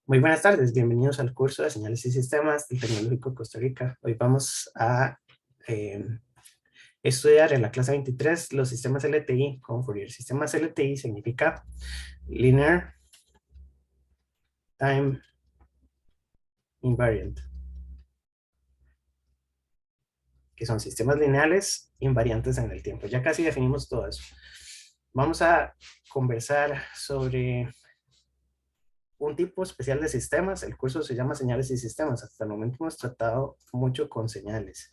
Muy buenas tardes, bienvenidos al curso de Señales y Sistemas del Tecnológico de Costa Rica. Hoy vamos a eh, estudiar en la clase 23 los sistemas LTI con Fourier. Sistemas LTI significa Linear Time Invariant, que son sistemas lineales invariantes en el tiempo. Ya casi definimos todo eso. Vamos a conversar sobre un tipo especial de sistemas. El curso se llama Señales y Sistemas. Hasta el momento hemos tratado mucho con señales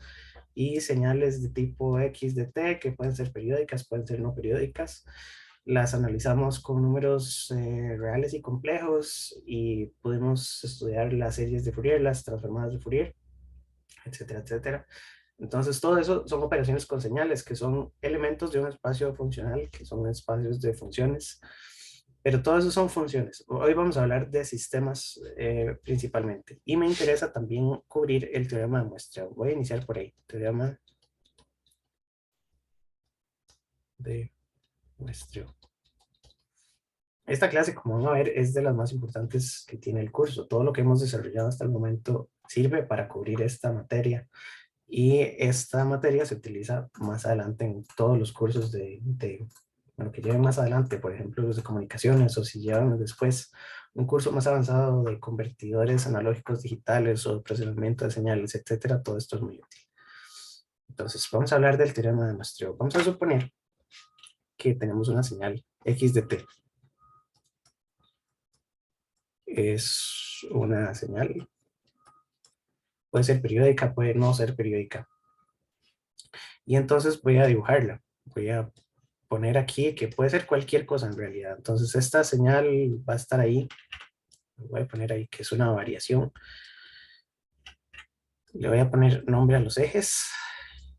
y señales de tipo X de T, que pueden ser periódicas, pueden ser no periódicas. Las analizamos con números reales y complejos y pudimos estudiar las series de Fourier, las transformadas de Fourier, etcétera, etcétera. Entonces, todo eso son operaciones con señales, que son elementos de un espacio funcional, que son espacios de funciones, pero todo eso son funciones. Hoy vamos a hablar de sistemas principalmente, y me interesa también cubrir el teorema de muestreo. Voy a iniciar por ahí, teorema de muestreo. Esta clase, como van a ver, es de las más importantes que tiene el curso. Todo lo que hemos desarrollado hasta el momento sirve para cubrir esta materia. Y esta materia se utiliza más adelante en todos los cursos bueno, que lleven más adelante, por ejemplo, los de comunicaciones, o si llevan después un curso más avanzado de convertidores analógicos digitales o procesamiento de señales, etcétera. Todo esto es muy útil. Entonces, vamos a hablar del teorema de muestreo. Vamos a suponer que tenemos una señal x de t. Es una señal, puede ser periódica, puede no ser periódica. Y entonces voy a dibujarla. Voy a poner aquí que puede ser cualquier cosa en realidad. Entonces esta señal va a estar ahí. Voy a poner ahí que es una variación. Le voy a poner nombre a los ejes.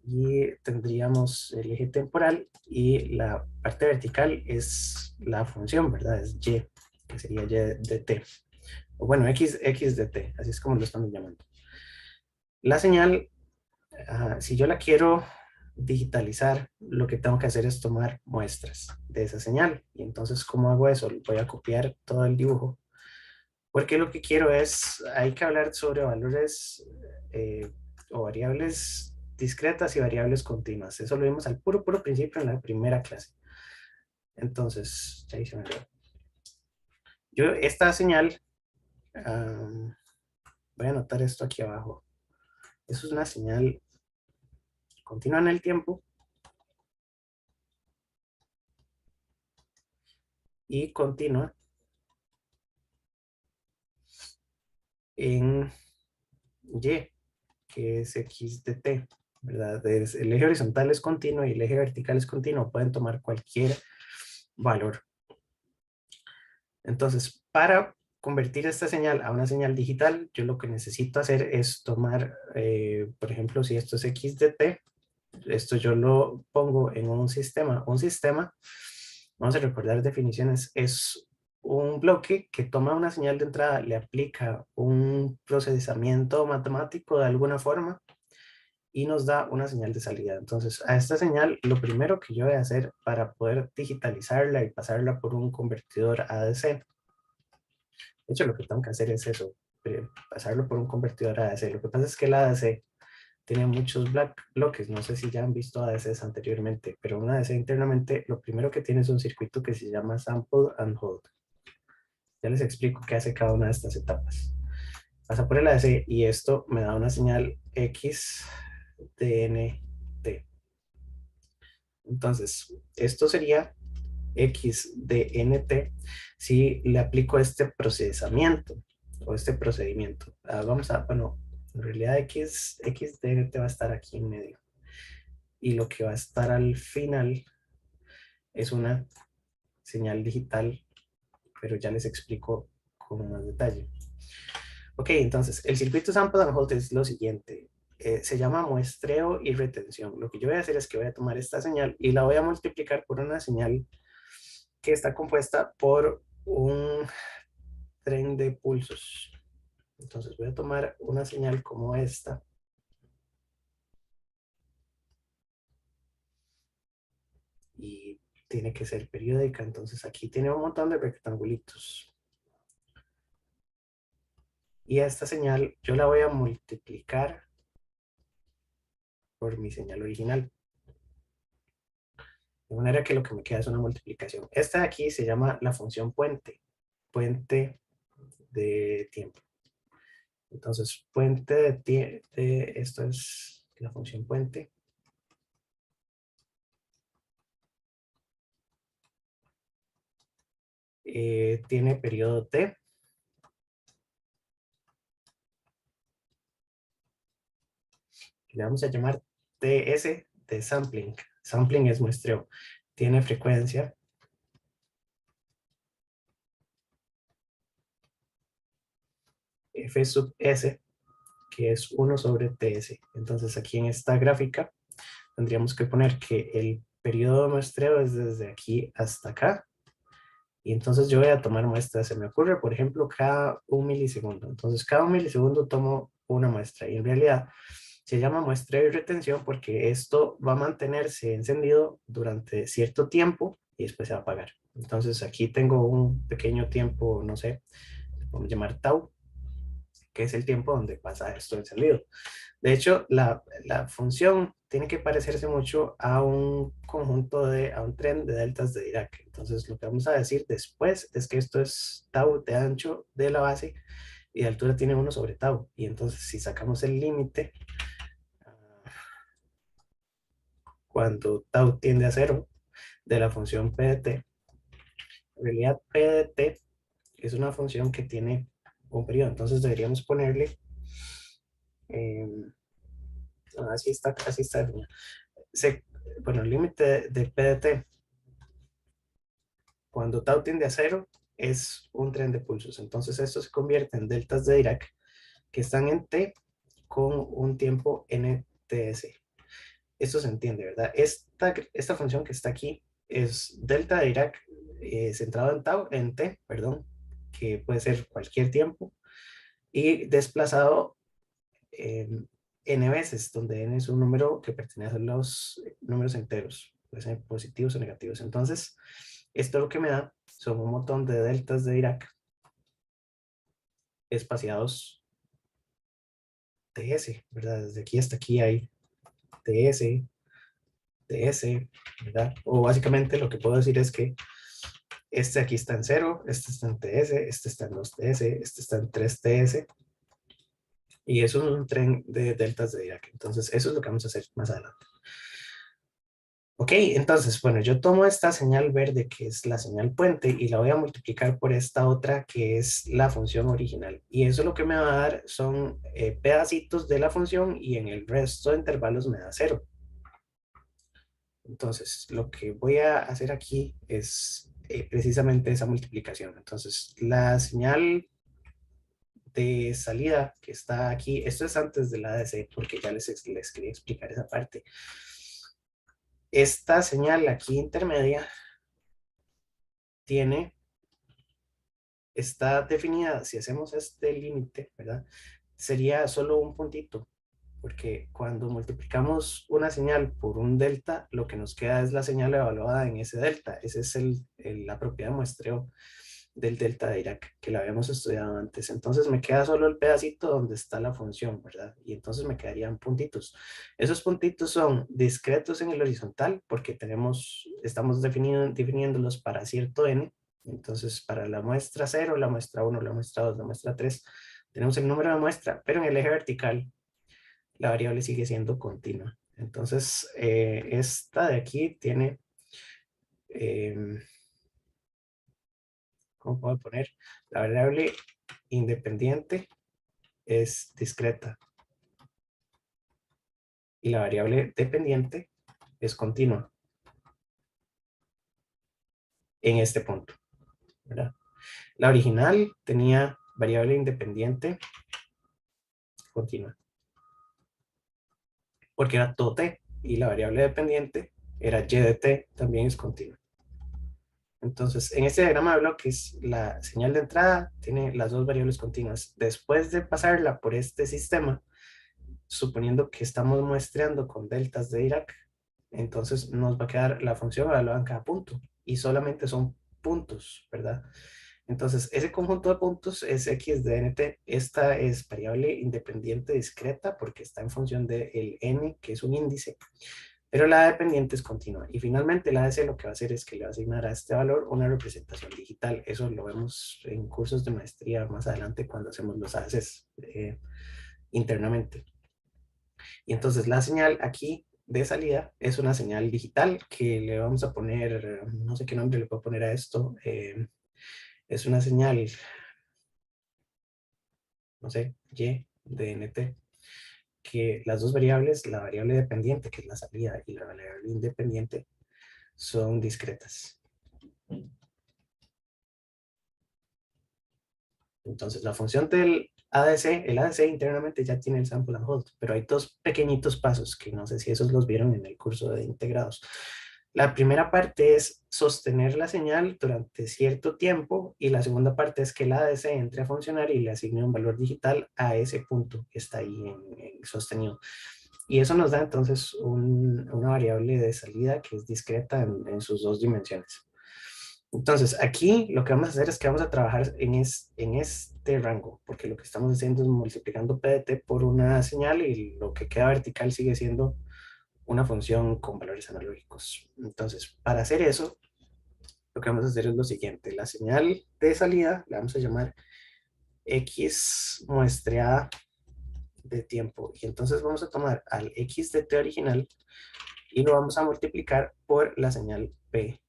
Y tendríamos el eje temporal y la parte vertical es la función, ¿verdad? Es y, que sería y de t. O bueno, x de t, así es como lo estamos llamando. La señal, si yo la quiero digitalizar, lo que tengo que hacer es tomar muestras de esa señal. Y entonces, ¿cómo hago eso? Voy a copiar todo el dibujo, porque lo que quiero es, hay que hablar sobre valores eh, o variables discretas y variables continuas. Eso lo vimos al puro principio en la primera clase. Entonces, ahí se me olvidó. Yo esta señal, voy a anotar esto aquí abajo. Eso es una señal continua en el tiempo y continua en y, que es x de t, ¿verdad? El eje horizontal es continuo y el eje vertical es continuo. Pueden tomar cualquier valor. Entonces, para convertir esta señal a una señal digital, yo lo que necesito hacer es tomar, por ejemplo, si esto es x de t, esto yo lo pongo en un sistema. Un sistema, vamos a recordar definiciones, es un bloque que toma una señal de entrada, le aplica un procesamiento matemático de alguna forma y nos da una señal de salida. Entonces, a esta señal, lo primero que yo voy a hacer para poder digitalizarla y pasarla por un convertidor ADC, de hecho, lo que tengo que hacer es eso, pasarlo por un convertidor ADC. Lo que pasa es que el ADC tiene muchos bloques. No sé si ya han visto ADCs anteriormente, pero un ADC internamente, lo primero que tiene es un circuito que se llama Sample and Hold. Ya les explico qué hace cada una de estas etapas. Pasa por el ADC y esto me da una señal XDNT. Entonces, esto sería XDNT si le aplico este procesamiento o este procedimiento. Bueno, en realidad XDNT va a estar aquí en medio. Y lo que va a estar al final es una señal digital, pero ya les explico con más detalle. Ok, entonces, el circuito Sample and Hold es lo siguiente. Se llama muestreo y retención. Lo que yo voy a hacer es que voy a tomar esta señal y la voy a multiplicar por una señal que está compuesta por un tren de pulsos. Entonces voy a tomar una señal como esta. Y tiene que ser periódica. Entonces aquí tiene un montón de rectangulitos. Y a esta señal yo la voy a multiplicar por mi señal original. De manera que lo que me queda es una multiplicación. Esta de aquí se llama la función puente, puente de tiempo. Entonces, puente esto es la función puente. Tiene periodo t. Le vamos a llamar ts de sampling. Sampling es muestreo. Tiene frecuencia. F sub s, que es 1 sobre ts. Entonces, aquí en esta gráfica tendríamos que poner que el periodo de muestreo es desde aquí hasta acá. Y entonces yo voy a tomar muestras. Se me ocurre, por ejemplo, cada 1 milisegundo. Entonces, cada 1 milisegundo tomo una muestra. Y en realidad se llama muestreo y retención porque esto va a mantenerse encendido durante cierto tiempo y después se va a apagar. Entonces, aquí tengo un pequeño tiempo, no sé, vamos a llamar tau, que es el tiempo donde pasa esto encendido. De hecho, la función tiene que parecerse mucho a un a un tren de deltas de Dirac. Entonces, lo que vamos a decir después es que esto es tau de ancho de la base y de altura tiene 1 sobre tau. Y entonces, si sacamos el límite, cuando tau tiende a 0 de la función p de t, en realidad p de t es una función que tiene un periodo. Entonces, deberíamos ponerle, eh, así está definido. Bueno, el límite de p de t cuando tau tiende a 0 es un tren de pulsos. Entonces esto se convierte en deltas de Dirac que están en t con un tiempo nts. Esto se entiende, ¿verdad? Esta función que está aquí es delta de Dirac centrado en t, perdón, que puede ser cualquier tiempo, y desplazado n veces, donde n es un número que pertenece a los números enteros, puede ser positivos o negativos. Entonces, esto lo que me da son un montón de deltas de Dirac espaciados ts, ¿verdad? Desde aquí hasta aquí hay ts, ts, ¿verdad? O básicamente lo que puedo decir es que este aquí está en 0, este está en ts, este está en 2ts, este está en 3ts, y eso es un tren de deltas de Dirac. Entonces, eso es lo que vamos a hacer más adelante. Ok, entonces, bueno, yo tomo esta señal verde que es la señal puente y la voy a multiplicar por esta otra que es la función original. Y eso lo que me va a dar son pedacitos de la función y en el resto de intervalos me da 0. Entonces, lo que voy a hacer aquí es precisamente esa multiplicación. Entonces, la señal de salida que está aquí, esto es antes de la ADC porque ya les quería explicar esa parte. Esta señal aquí intermedia está definida, si hacemos este límite, ¿verdad? Sería solo un puntito, porque cuando multiplicamos una señal por un delta, lo que nos queda es la señal evaluada en ese delta. Esa es la propiedad de muestreo del delta de Dirac, que la habíamos estudiado antes. Entonces me queda solo el pedacito donde está la función, ¿verdad? Y entonces me quedarían puntitos. Esos puntitos son discretos en el horizontal, porque estamos definiéndolos para cierto n. Entonces, para la muestra 0, la muestra 1, la muestra 2, la muestra 3, tenemos el número de muestra, pero en el eje vertical la variable sigue siendo continua. Entonces, esta de aquí tiene, eh, ¿cómo puedo poner? La variable independiente es discreta y la variable dependiente es continua en este punto, ¿verdad? La original tenía variable independiente continua porque era todo t y la variable dependiente era y de t, también es continua. Entonces, en este diagrama de bloques, la señal de entrada tiene las dos variables continuas. Después de pasarla por este sistema, suponiendo que estamos muestreando con deltas de Dirac, entonces nos va a quedar la función evaluada en cada punto y solamente son puntos, ¿verdad? Entonces, ese conjunto de puntos es x de nt. Esta es variable independiente discreta porque está en función del n, que es un índice, pero la dependiente es continua. Y finalmente la ADC lo que va a hacer es que le va a asignar a este valor una representación digital. Eso lo vemos en cursos de maestría más adelante cuando hacemos los ADCs internamente. Y entonces la señal aquí de salida es una señal digital que le vamos a poner, no sé qué nombre le puedo poner a esto, es una señal, no sé, y de nt, que las dos variables, la variable dependiente, que es la salida, y la variable independiente, son discretas. Entonces, la función del ADC, el ADC internamente ya tiene el sample and hold, pero hay dos pequeñitos pasos que no sé si esos los vieron en el curso de integrados. La primera parte es sostener la señal durante cierto tiempo y la segunda parte es que el ADC entre a funcionar y le asigne un valor digital a ese punto que está ahí en sostenido. Y eso nos da entonces una variable de salida que es discreta en sus dos dimensiones. Entonces, aquí lo que vamos a hacer es que vamos a trabajar en este rango, porque lo que estamos haciendo es multiplicando PDT por una señal y lo que queda vertical sigue siendo una función con valores analógicos. Entonces, para hacer eso, lo que vamos a hacer es lo siguiente. La señal de salida la vamos a llamar X muestreada de tiempo. Y entonces vamos a tomar al X de T original y lo vamos a multiplicar por la señal P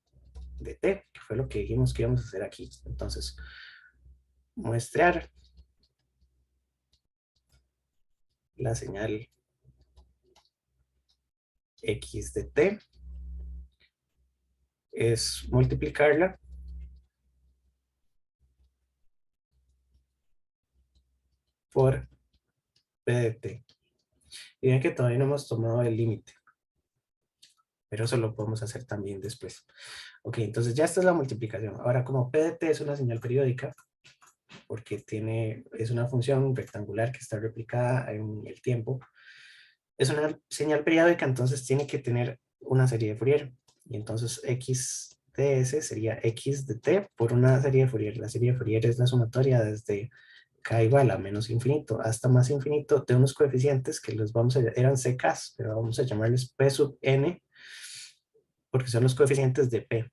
de T, que fue lo que dijimos que íbamos a hacer aquí. Entonces, muestrear la señal X de T es multiplicarla por P de T. Y ven que todavía no hemos tomado el límite, pero eso lo podemos hacer también después. Ok, entonces ya esta es la multiplicación. Ahora, como P de T es una señal periódica, porque es una función rectangular que está replicada en el tiempo, es una señal periódica, entonces tiene que tener una serie de Fourier. Y entonces x de s sería x de t por una serie de Fourier. La serie de Fourier es la sumatoria desde k igual a menos infinito hasta más infinito de unos coeficientes que los vamos a, eran ck's, pero vamos a llamarles p sub n, porque son los coeficientes de p.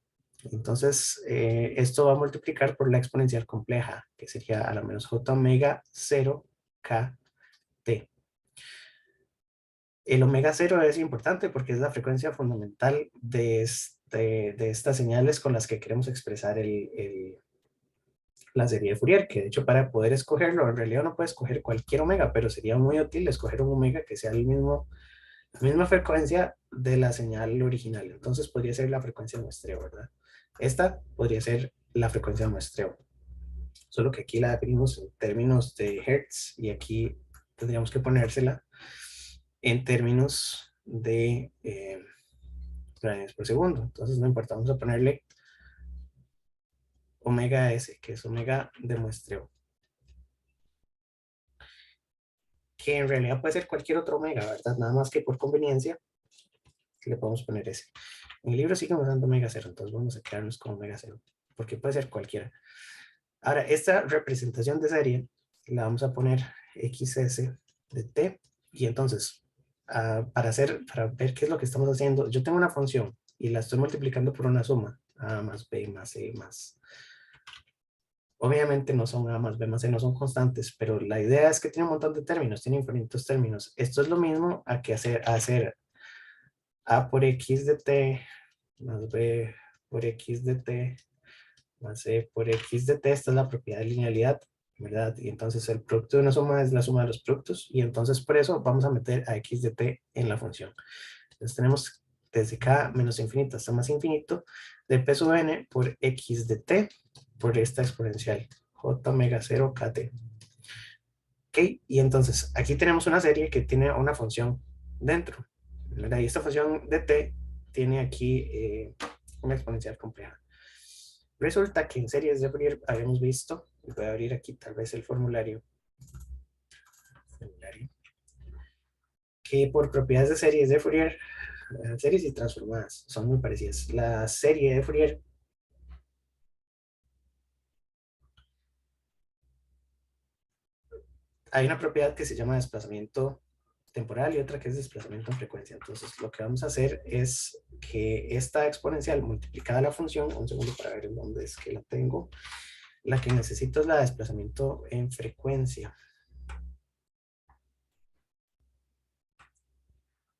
Entonces, esto va a multiplicar por la exponencial compleja, que sería a la menos j omega 0 k t. El omega 0 es importante porque es la frecuencia fundamental de estas señales con las que queremos expresar la serie de Fourier, que de hecho para poder escogerlo, en realidad no puede escoger cualquier omega, pero sería muy útil escoger un omega que sea la misma frecuencia de la señal original. Entonces podría ser la frecuencia de muestreo, ¿verdad? Esta podría ser la frecuencia de muestreo, solo que aquí la definimos en términos de Hertz y aquí tendríamos que ponérsela en términos de radianes por segundo. Entonces no importa, vamos a ponerle omega S, que es omega de muestreo, que en realidad puede ser cualquier otro omega, ¿verdad? Nada más que por conveniencia le podemos poner S. En el libro siguen usando omega 0, entonces vamos a quedarnos con omega 0, porque puede ser cualquiera. Ahora, esta representación de serie la vamos a poner XS de T, y entonces, para ver qué es lo que estamos haciendo, yo tengo una función y la estoy multiplicando por una suma, A más B más C más. Obviamente no son A más B más C, no son constantes, pero la idea es que tiene un montón de términos, tiene infinitos términos. Esto es lo mismo a que hacer A por X de T más B por X de T más C por X de T. Esta es la propiedad de linealidad, ¿verdad? Y entonces el producto de una suma es la suma de los productos, y entonces por eso vamos a meter a X de T en la función. Entonces tenemos desde K menos infinito hasta más infinito de P sub n por X de T por esta exponencial J omega 0 KT. Ok, y entonces aquí tenemos una serie que tiene una función dentro, ¿verdad? Y esta función de T tiene aquí una exponencial compleja. Resulta que en series de Fourier habíamos visto, voy a abrir aquí tal vez el formulario, que por propiedades de series de Fourier, series y transformadas son muy parecidas. La serie de Fourier hay una propiedad que se llama desplazamiento temporal y otra que es desplazamiento en frecuencia. Entonces, lo que vamos a hacer es que esta exponencial multiplicada a la función, un segundo para ver en dónde es que la tengo, la que necesito es la de desplazamiento en frecuencia.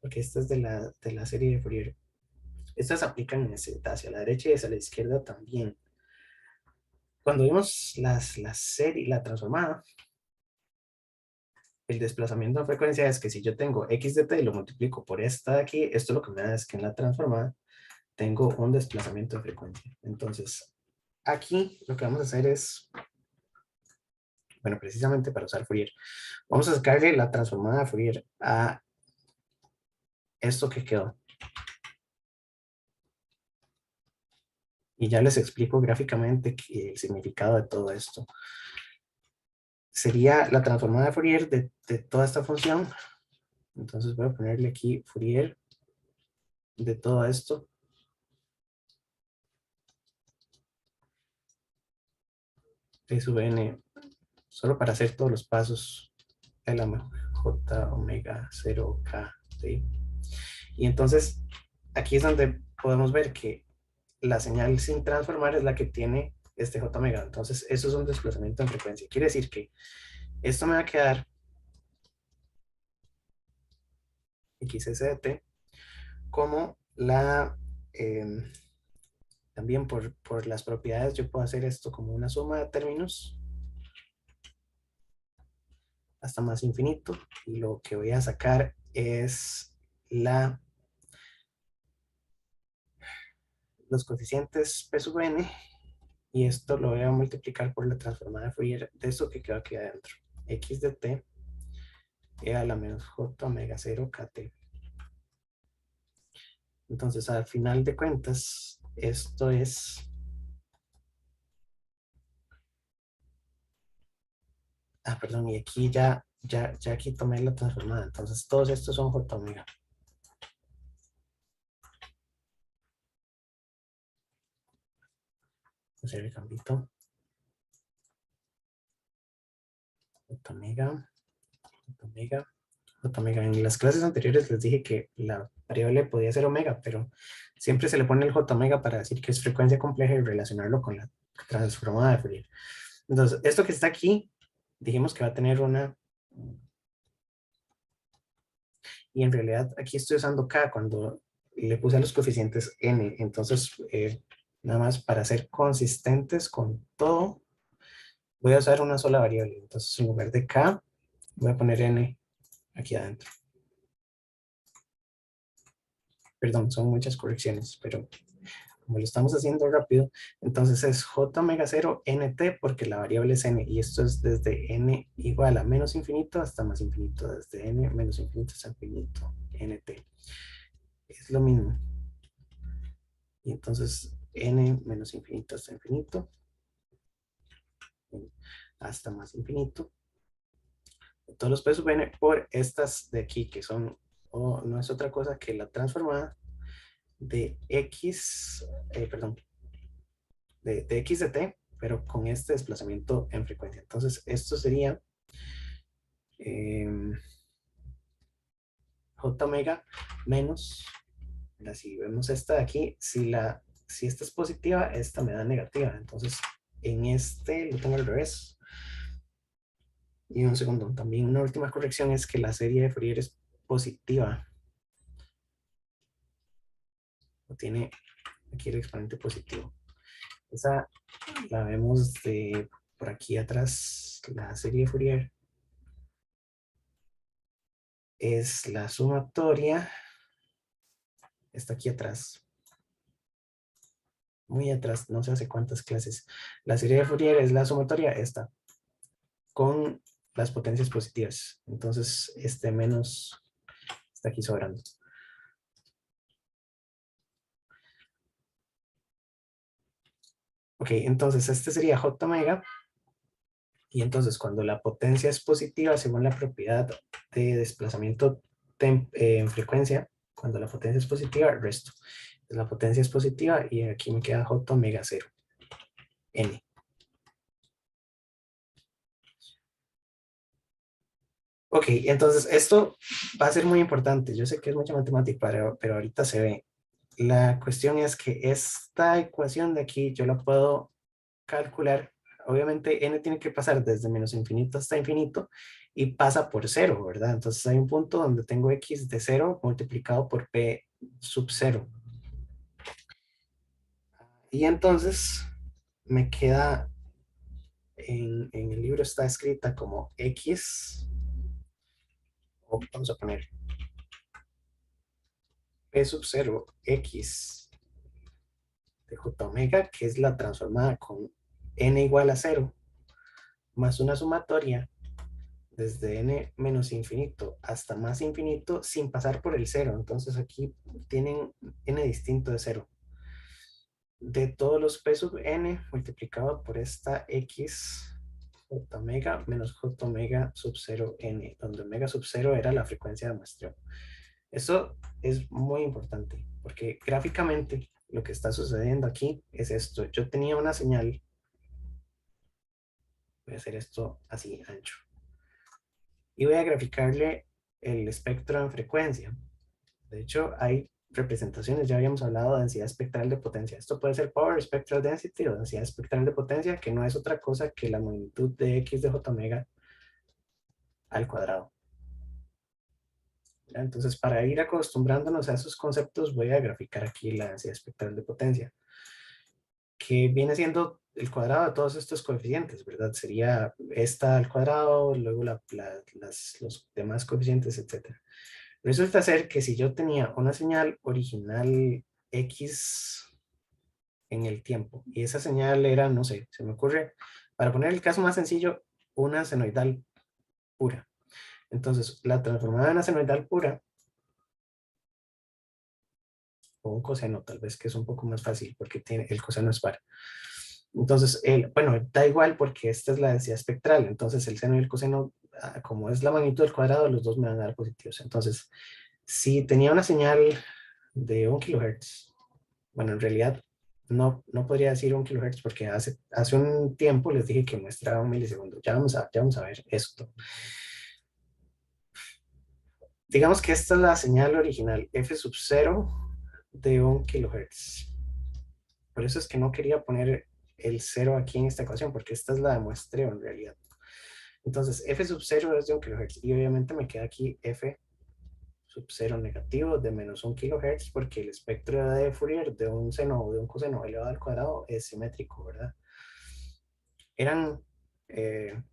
Porque esta es de la serie de Fourier. Estas aplican hacia la derecha y hacia la izquierda también. Cuando vimos la serie, la transformada, el desplazamiento en frecuencia es que si yo tengo x de t y lo multiplico por esta de aquí, esto lo que me da es que en la transformada tengo un desplazamiento de frecuencia. Entonces, aquí lo que vamos a hacer es, bueno, precisamente para usar Fourier, vamos a sacarle la transformada de Fourier a esto que quedó. Y ya les explico gráficamente el significado de todo esto. Sería la transformada de Fourier de toda esta función. Entonces voy a ponerle aquí Fourier de todo esto. T sub n, solo para hacer todos los pasos, L j omega 0k, ¿sí? Y entonces aquí es donde podemos ver que la señal sin transformar es la que tiene este j omega. Entonces eso es un desplazamiento en frecuencia. Quiere decir que esto me va a quedar xs de t como la... también por las propiedades yo puedo hacer esto como una suma de términos hasta más infinito, y lo que voy a sacar es los coeficientes P sub n, y esto lo voy a multiplicar por la transformada de Fourier de esto que queda aquí adentro, x de t e a la menos j omega 0 kt. Entonces al final de cuentas esto es, perdón, y aquí ya aquí tomé la transformada, entonces todos estos son j omega. Hacer el cambito. J omega, J omega, J omega. En las clases anteriores les dije que la variable podía ser omega, pero siempre se le pone el J omega para decir que es frecuencia compleja y relacionarlo con la transformada de Fourier. Entonces, esto que está aquí, dijimos que va a tener una, y en realidad aquí estoy usando K cuando le puse a los coeficientes N. Entonces, nada más para ser consistentes con todo, voy a usar una sola variable. Entonces, en lugar de K, voy a poner N aquí adentro. Perdón, son muchas correcciones, pero como lo estamos haciendo rápido, entonces es j omega 0 nt porque la variable es n, y esto es desde n igual a menos infinito hasta más infinito, desde n menos infinito hasta infinito, nt. Es lo mismo. Y entonces n menos infinito hasta infinito, hasta más infinito. Todos los p sub n por estas de aquí, que son, no es otra cosa que la transformada de x, perdón, de x de t, pero con este desplazamiento en frecuencia. Entonces, esto sería j omega menos, si vemos esta de aquí, si esta es positiva, esta me da negativa. Entonces, en este lo tengo al revés. Y un segundo, también una última corrección es que la serie de Fourier es positiva. O tiene aquí el exponente positivo. Esa la vemos de por aquí atrás, la serie de Fourier es la sumatoria, está aquí atrás, muy atrás, no sé hace cuántas clases. La serie de Fourier es la sumatoria esta, con las potencias positivas. Entonces, este menos está aquí sobrando. Ok, entonces este sería j omega. Y entonces cuando la potencia es positiva, según la propiedad de desplazamiento en frecuencia, cuando la potencia es positiva, resto. La potencia es positiva y aquí me queda j omega 0, n. Ok, entonces esto va a ser muy importante. Yo sé que es mucha matemática, pero ahorita se ve. La cuestión es que esta ecuación de aquí yo la puedo calcular. Obviamente n tiene que pasar desde menos infinito hasta infinito y pasa por cero, ¿verdad? Entonces hay un punto donde tengo x de cero multiplicado por p sub cero. Y entonces me queda, en el libro está escrita como x, o vamos a poner p sub cero x de j omega, que es la transformada con n igual a cero, más una sumatoria desde n menos infinito hasta más infinito sin pasar por el cero. Entonces aquí tienen n distinto de cero. De todos los p sub n multiplicado por esta x j omega menos j omega sub 0 n, donde omega sub 0 era la frecuencia de muestreo. Eso es muy importante porque gráficamente lo que está sucediendo aquí es esto. Yo tenía una señal, voy a hacer esto así ancho, y voy a graficarle el espectro en frecuencia. De hecho, hay representaciones, ya habíamos hablado de densidad espectral de potencia. Esto puede ser Power Spectral Density o densidad espectral de potencia, que no es otra cosa que la magnitud de x de j omega al cuadrado. Entonces, para ir acostumbrándonos a esos conceptos, voy a graficar aquí la densidad espectral de potencia, que viene siendo el cuadrado de todos estos coeficientes, ¿verdad? Sería esta al cuadrado, luego los demás coeficientes, etcétera. Resulta ser que si yo tenía una señal original X en el tiempo y esa señal era, no sé, se me ocurre, para poner el caso más sencillo, una senoidal pura. Entonces, la transformada en una senoidal pura, o un coseno tal vez, que es un poco más fácil porque tiene, el coseno es par. Entonces, bueno, da igual porque esta es la densidad espectral, entonces el seno y el coseno, como es la magnitud del cuadrado, los dos me van a dar positivos. Entonces, si tenía una señal de 1 kHz, bueno, en realidad no podría decir 1 kHz porque hace un tiempo les dije que muestraba 1 milisegundo. Ya vamos a ver esto. Digamos que esta es la señal original, f sub 0 de 1 kHz. Por eso es que no quería poner el 0 aquí en esta ecuación, porque esta es la de muestreo en realidad. Entonces, f sub 0 es de 1 kHz y obviamente me queda aquí f sub 0 negativo de menos 1 kHz porque el espectro de Fourier de un seno o de un coseno elevado al cuadrado es simétrico, ¿verdad? Eran,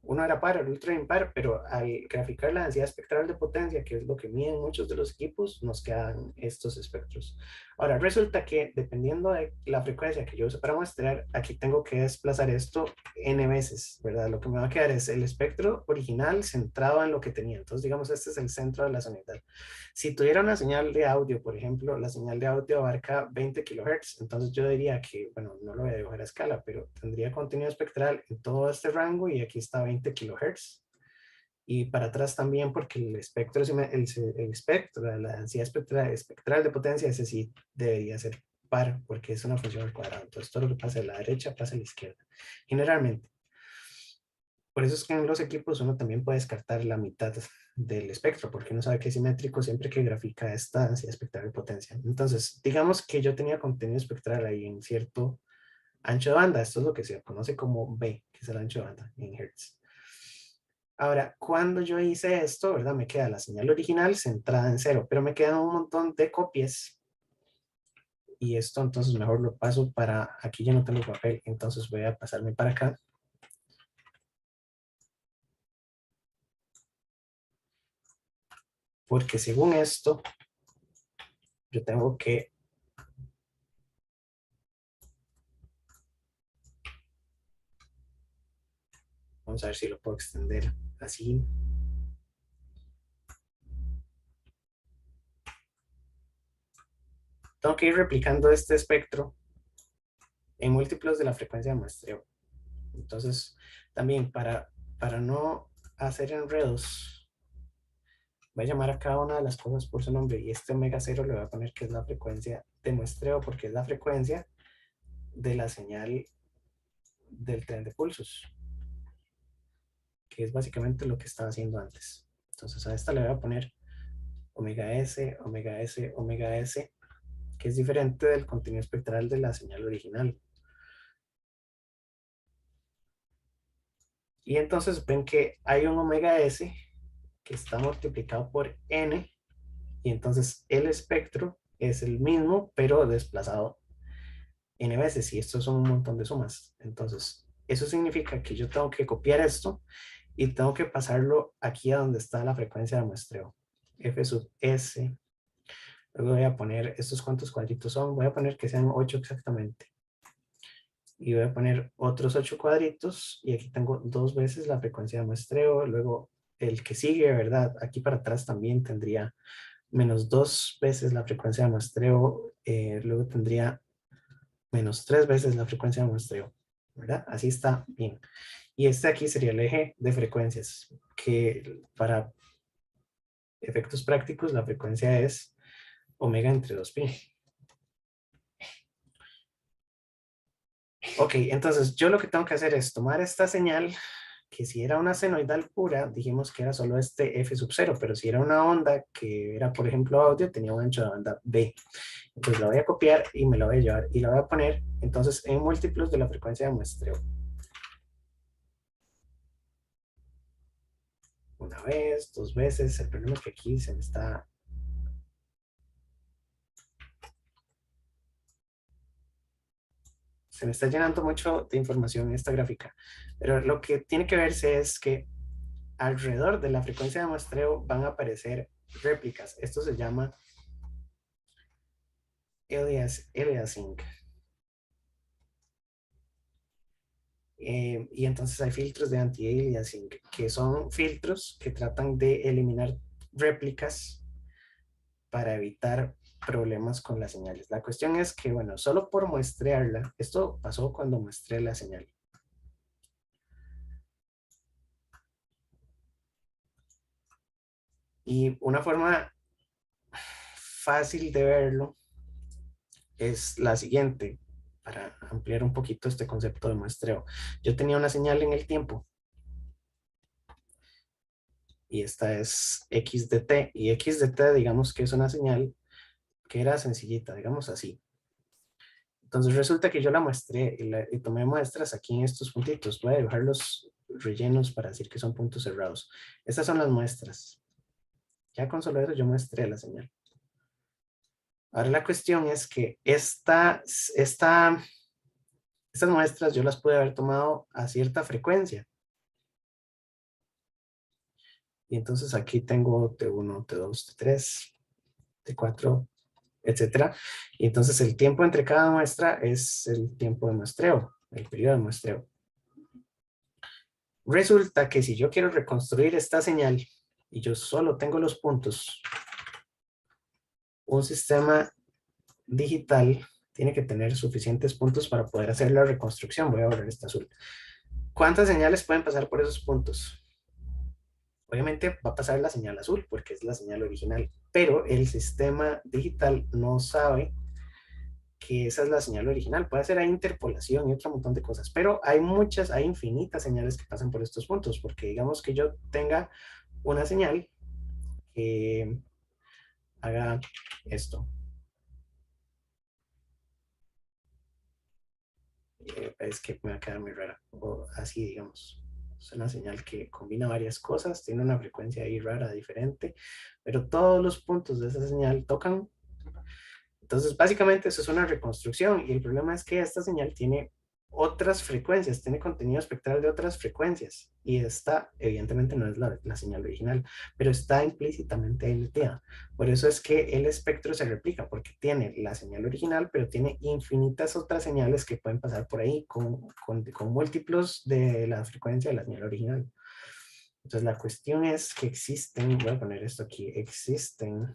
uno era par, el otro era impar, pero al graficar la densidad espectral de potencia, que es lo que miden muchos de los equipos, nos quedan estos espectros. Ahora, resulta que dependiendo de la frecuencia que yo uso para muestrear, aquí tengo que desplazar esto n veces, ¿verdad? Lo que me va a quedar es el espectro original centrado en lo que tenía. Entonces, digamos, este es el centro de la sonidad. Si tuviera una señal de audio, por ejemplo, la señal de audio abarca 20 kHz, entonces yo diría que, bueno, no lo voy a dibujar a escala, pero tendría contenido espectral en todo este rango y aquí está 20 kHz. Y para atrás también porque el espectro, el espectro, la densidad espectral de potencia, ese sí debería ser par porque es una función al cuadrado. Entonces todo lo que pasa de la derecha pasa a la izquierda. Generalmente. Por eso es que en los equipos uno también puede descartar la mitad del espectro, porque uno sabe que es simétrico siempre que grafica esta densidad espectral de potencia. Entonces, digamos que yo tenía contenido espectral ahí en cierto ancho de banda. Esto es lo que se conoce como B, que es el ancho de banda en Hertz. Ahora, cuando yo hice esto, ¿verdad? Me queda la señal original centrada en cero, pero me quedan un montón de copias. Y esto entonces mejor lo paso para, aquí ya no tengo papel, entonces voy a pasarme para acá. Porque según esto, yo tengo que, vamos a ver si lo puedo extender así. Tengo que ir replicando este espectro en múltiplos de la frecuencia de muestreo. Entonces, también para no hacer enredos, voy a llamar a cada una de las cosas por su nombre y este omega 0 le voy a poner que es la frecuencia de muestreo porque es la frecuencia de la señal del tren de pulsos, que es básicamente lo que estaba haciendo antes. Entonces a esta le voy a poner omega S, omega S, omega S, que es diferente del contenido espectral de la señal original. Y entonces ven que hay un omega S que está multiplicado por n, y entonces el espectro es el mismo, pero desplazado n veces, y esto son un montón de sumas. Entonces, eso significa que yo tengo que copiar esto y tengo que pasarlo aquí a donde está la frecuencia de muestreo, f sub s. Luego voy a poner estos cuantos cuadritos son, voy a poner que sean 8 exactamente. Y voy a poner otros 8 cuadritos, y aquí tengo 2 veces la frecuencia de muestreo. Luego el que sigue, ¿verdad? Aquí para atrás también tendría menos 2 veces la frecuencia de muestreo. Luego tendría menos 3 veces la frecuencia de muestreo, ¿verdad? Así está bien. Y este aquí sería el eje de frecuencias, que para efectos prácticos la frecuencia es omega entre 2pi. Ok, entonces yo lo que tengo que hacer es tomar esta señal, que si era una senoidal pura, dijimos que era solo este f sub 0, pero si era una onda que era, por ejemplo, audio, tenía un ancho de banda b. Entonces la voy a copiar y me la voy a llevar y la voy a poner entonces en múltiplos de la frecuencia de muestreo. Una vez, 2 veces. El problema es que aquí se me está llenando mucho de información en esta gráfica. Pero lo que tiene que verse es que alrededor de la frecuencia de muestreo van a aparecer réplicas. Esto se llama aliasing. Y entonces hay filtros de anti-aliasing, que son filtros que tratan de eliminar réplicas para evitar problemas con las señales. La cuestión es que, bueno, solo por muestrearla, esto pasó cuando muestré la señal. Y una forma fácil de verlo es la siguiente, para ampliar un poquito este concepto de muestreo. Yo tenía una señal en el tiempo, y esta es x de t, y x de t digamos que es una señal que era sencillita, digamos así. Entonces resulta que yo la muestré y tomé muestras aquí en estos puntitos. Voy a dibujar los rellenos para decir que son puntos cerrados. Estas son las muestras. Ya con solo eso yo muestré la señal. Ahora la cuestión es que estas muestras yo las pude haber tomado a cierta frecuencia. Y entonces aquí tengo T1, T2, T3, T4, etcétera. Y entonces el tiempo entre cada muestra es el tiempo de muestreo, el periodo de muestreo. Resulta que si yo quiero reconstruir esta señal y yo solo tengo los puntos, un sistema digital tiene que tener suficientes puntos para poder hacer la reconstrucción. Voy a borrar este azul. ¿Cuántas señales pueden pasar por esos puntos? Obviamente va a pasar la señal azul porque es la señal original, pero el sistema digital no sabe que esa es la señal original. Puede hacer ahí interpolación y otro montón de cosas, pero hay infinitas señales que pasan por estos puntos, porque digamos que yo tenga una señal que haga esto. Es que me va a quedar muy rara, o así digamos. Es una señal que combina varias cosas, tiene una frecuencia ahí rara, diferente, pero todos los puntos de esa señal tocan. Entonces, básicamente eso es una reconstrucción, y el problema es que esta señal tiene otras frecuencias, tiene contenido espectral de otras frecuencias, y esta evidentemente no es la señal original, pero está implícitamente ahí metida. Por eso es que el espectro se replica, porque tiene la señal original, pero tiene infinitas otras señales que pueden pasar por ahí con múltiplos de la frecuencia de la señal original. Entonces la cuestión es que existen, voy a poner esto aquí, existen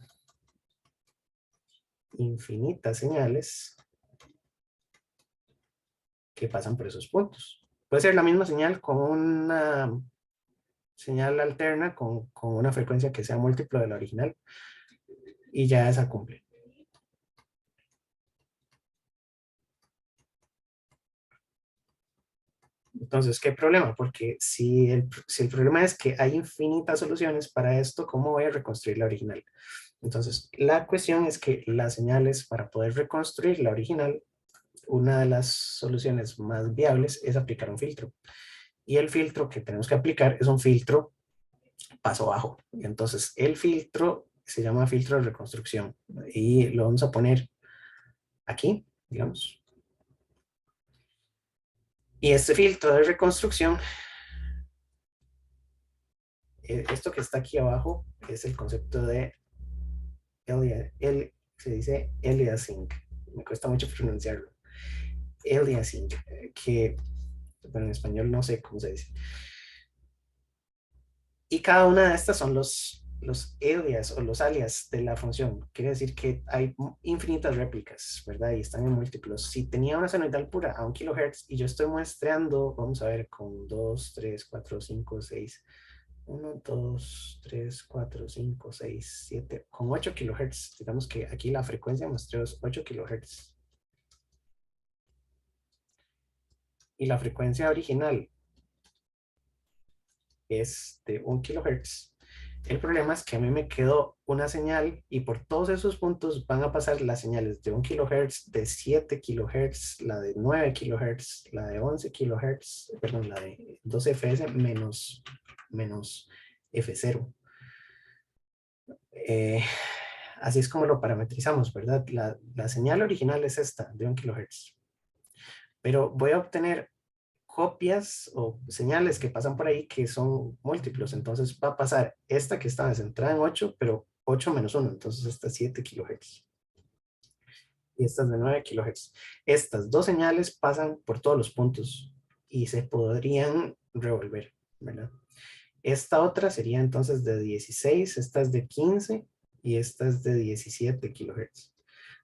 infinitas señales que pasan por esos puntos. Puede ser la misma señal con una señal alterna con una frecuencia que sea múltiplo de la original, y ya esa cumple. Entonces, ¿qué problema? Porque si el problema es que hay infinitas soluciones para esto, ¿cómo voy a reconstruir la original? Entonces, la cuestión es que las señales para poder reconstruir la original, una de las soluciones más viables es aplicar un filtro. Y el filtro que tenemos que aplicar es un filtro paso bajo. Y entonces, el filtro se llama filtro de reconstrucción. Y lo vamos a poner aquí, digamos. Y este filtro de reconstrucción, esto que está aquí abajo, es el concepto de se dice aliasing. Me cuesta mucho pronunciarlo. Aliasing, que bueno, en español no sé cómo se dice. Y cada una de estas son los alias o los alias de la función. Quiere decir que hay infinitas réplicas, ¿verdad? Y están en múltiplos. Si tenía una senoidal pura a 1 kHz y yo estoy muestreando, vamos a ver, con 2, 3, 4, 5, 6, 1, 2, 3, 4, 5, 6, 7, con 8 kHz. Digamos que aquí la frecuencia de muestreo es 8 kHz. Y la frecuencia original es de 1 kHz. El problema es que a mí me quedó una señal y por todos esos puntos van a pasar las señales de 1 kHz, de 7 kHz, la de 9 kHz, la de 11 kHz, perdón, la de 12 Fs menos F0. Así es como lo parametrizamos, ¿verdad? La señal original es esta, de 1 kHz. Pero voy a obtener copias o señales que pasan por ahí que son múltiplos. Entonces va a pasar esta que está centrada en 8, pero 8 menos 1. Entonces esta es 7 kHz. Y esta es de 9 kHz. Estas dos señales pasan por todos los puntos y se podrían revolver, ¿verdad? Esta otra sería entonces de 16, esta es de 15 y esta es de 17 kHz.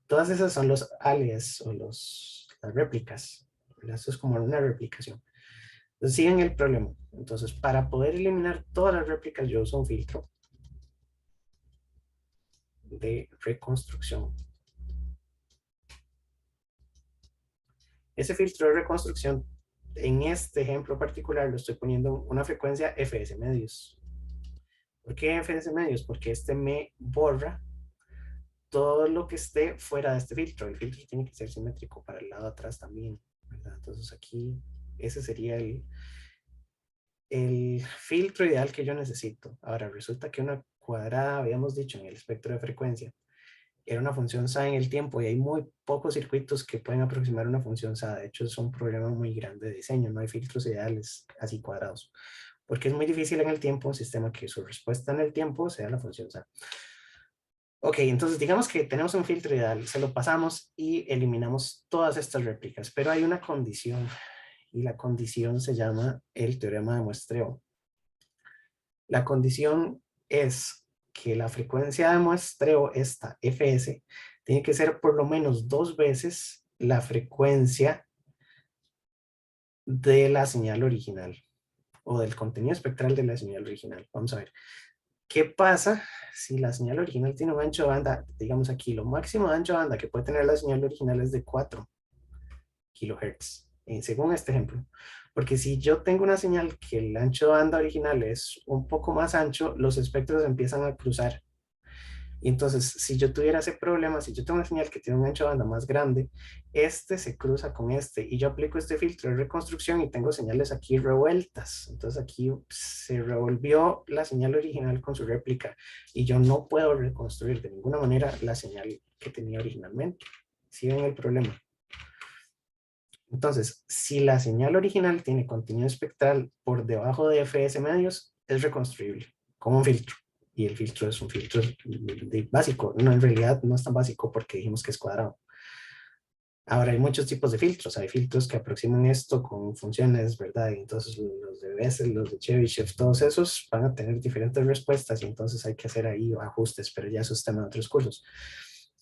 Todas esas son los alias o las réplicas. ¿Verdad? Esto es como una replicación. Entonces siguen el problema. Entonces, para poder eliminar todas las réplicas, yo uso un filtro de reconstrucción. Ese filtro de reconstrucción, en este ejemplo particular, lo estoy poniendo una frecuencia Fs medios. ¿Por qué Fs medios? Porque este me borra todo lo que esté fuera de este filtro. El filtro tiene que ser simétrico para el lado de atrás también, ¿verdad? Entonces aquí, ese sería el filtro ideal que yo necesito. Ahora, resulta que una cuadrada, habíamos dicho en el espectro de frecuencia, era una función SA en el tiempo y hay muy pocos circuitos que pueden aproximar una función SA. De hecho, es un problema muy grande de diseño. No hay filtros ideales así cuadrados. Porque es muy difícil en el tiempo un sistema que su respuesta en el tiempo sea la función SA. Ok, entonces digamos que tenemos un filtro ideal, se lo pasamos y eliminamos todas estas réplicas, pero hay una condición y la condición se llama el teorema de muestreo. La condición es que la frecuencia de muestreo, esta Fs, tiene que ser por lo menos 2 veces la frecuencia de la señal original o del contenido espectral de la señal original. Vamos a ver. ¿Qué pasa si la señal original tiene un ancho de banda? Digamos aquí, lo máximo de ancho de banda que puede tener la señal original es de 4 kHz, según este ejemplo. Porque si yo tengo una señal que el ancho de banda original es un poco más ancho, los espectros empiezan a cruzar. Y entonces, si yo tuviera ese problema, si yo tengo una señal que tiene un ancho de banda más grande, este se cruza con este y yo aplico este filtro de reconstrucción y tengo señales aquí revueltas. Entonces aquí se revolvió la señal original con su réplica y yo no puedo reconstruir de ninguna manera la señal que tenía originalmente. ¿Sí ven el problema? Entonces, si la señal original tiene contenido espectral por debajo de Fs medios, es reconstruible como un filtro. Y el filtro es un filtro básico. No, en realidad no es tan básico porque dijimos que es cuadrado. Ahora hay muchos tipos de filtros. Hay filtros que aproximan esto con funciones, ¿verdad? Y entonces los de Bessel, los de Chebyshev, todos esos van a tener diferentes respuestas y entonces hay que hacer ahí ajustes, pero ya eso es tema de otros cursos.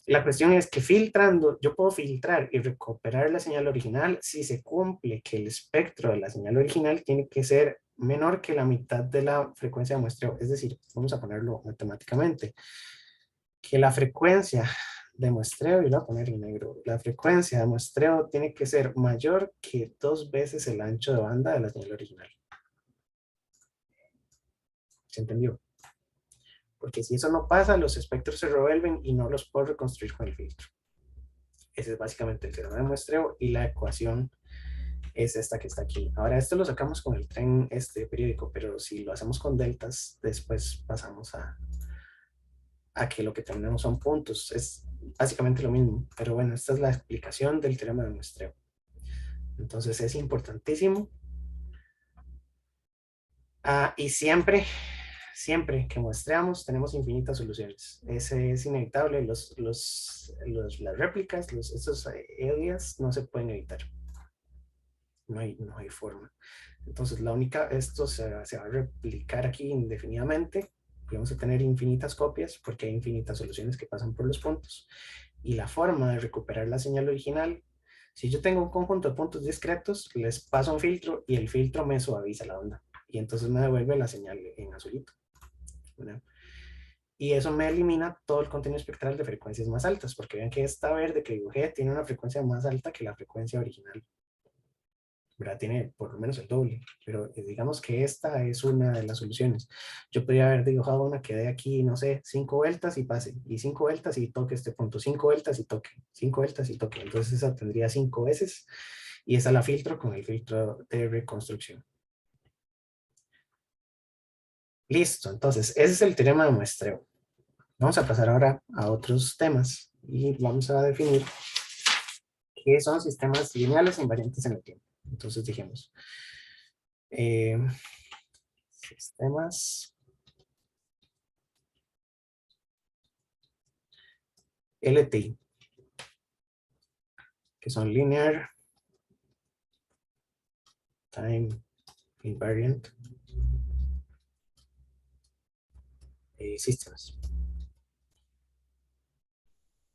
La cuestión es que filtrando, yo puedo filtrar y recuperar la señal original si se cumple que el espectro de la señal original tiene que ser menor que la mitad de la frecuencia de muestreo. Es decir, vamos a ponerlo matemáticamente, que la frecuencia de muestreo, y lo voy a poner en negro, la frecuencia de muestreo tiene que ser mayor que 2 veces el ancho de banda de la señal original. ¿Se entendió? Porque si eso no pasa, los espectros se revuelven y no los puedo reconstruir con el filtro. Ese es básicamente el teorema de muestreo, y la ecuación es esta que está aquí. Ahora, esto lo sacamos con el tren periódico, pero si lo hacemos con deltas, después pasamos a que lo que tenemos son puntos. Es básicamente lo mismo, pero bueno, esta es la explicación del teorema de muestreo. Entonces es importantísimo. Y siempre que muestreamos tenemos infinitas soluciones. Ese es inevitable. Las réplicas, estos alias no se pueden evitar. No hay forma. Entonces esto se va a replicar aquí indefinidamente. Vamos a tener infinitas copias porque hay infinitas soluciones que pasan por los puntos. Y la forma de recuperar la señal original, si yo tengo un conjunto de puntos discretos, les paso un filtro y el filtro me suaviza la onda. Y entonces me devuelve la señal en azulito, ¿verdad? Y eso me elimina todo el contenido espectral de frecuencias más altas, porque vean que esta verde que dibujé tiene una frecuencia más alta que la frecuencia original, ¿verdad? Tiene por lo menos el doble, pero digamos que esta es una de las soluciones. Yo podría haber dibujado una que dé aquí, no sé, 5 vueltas y pase, y 5 vueltas y toque este punto, 5 vueltas y toque, 5 vueltas y toque. Entonces esa tendría 5 veces, y esa la filtro con el filtro de reconstrucción. Listo, entonces ese es el teorema de muestreo. Vamos a pasar ahora a otros temas y vamos a definir qué son sistemas lineales e invariantes en el tiempo. Entonces dijimos, eh, sistemas LTI, que son Linear Time Invariant Systems.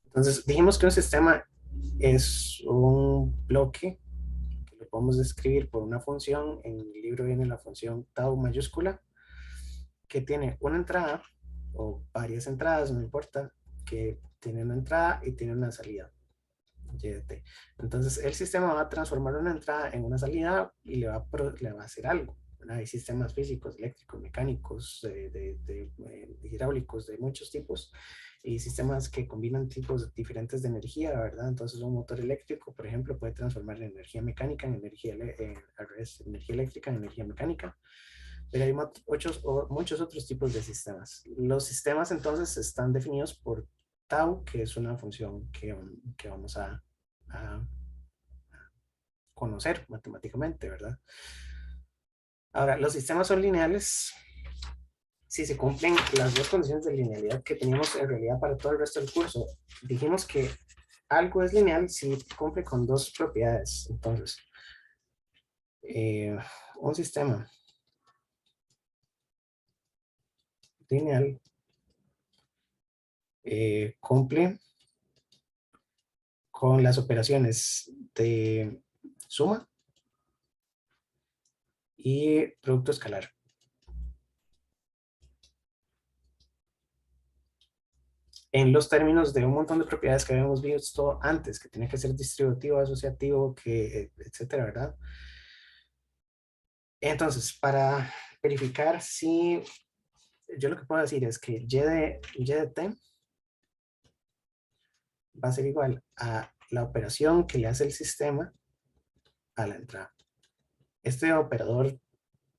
Entonces dijimos que un sistema es un bloque que lo podemos describir por una función. En el libro viene la función tau mayúscula, que tiene una entrada o varias entradas, no importa, que tiene una entrada y tiene una salida. YT. Entonces el sistema va a transformar una entrada en una salida y le va a hacer algo. Hay sistemas físicos, eléctricos, mecánicos, hidráulicos, de muchos tipos, y sistemas que combinan tipos diferentes de energía, ¿verdad? Entonces un motor eléctrico, por ejemplo, puede transformar energía mecánica en energía eléctrica en energía mecánica, pero hay muchos otros tipos de sistemas. Los sistemas entonces están definidos por tau, que es una función que vamos a conocer matemáticamente, ¿verdad? Ahora, los sistemas son lineales si se cumplen las dos condiciones de linealidad que teníamos en realidad para todo el resto del curso. Dijimos que algo es lineal si cumple con dos propiedades. Entonces, un sistema lineal cumple con las operaciones de suma y producto escalar. En los términos de un montón de propiedades que habíamos visto antes, que tiene que ser distributivo, asociativo, etcétera, ¿verdad? Entonces, para verificar si yo lo que puedo decir es que y de t va a ser igual a la operación que le hace el sistema a la entrada. Este operador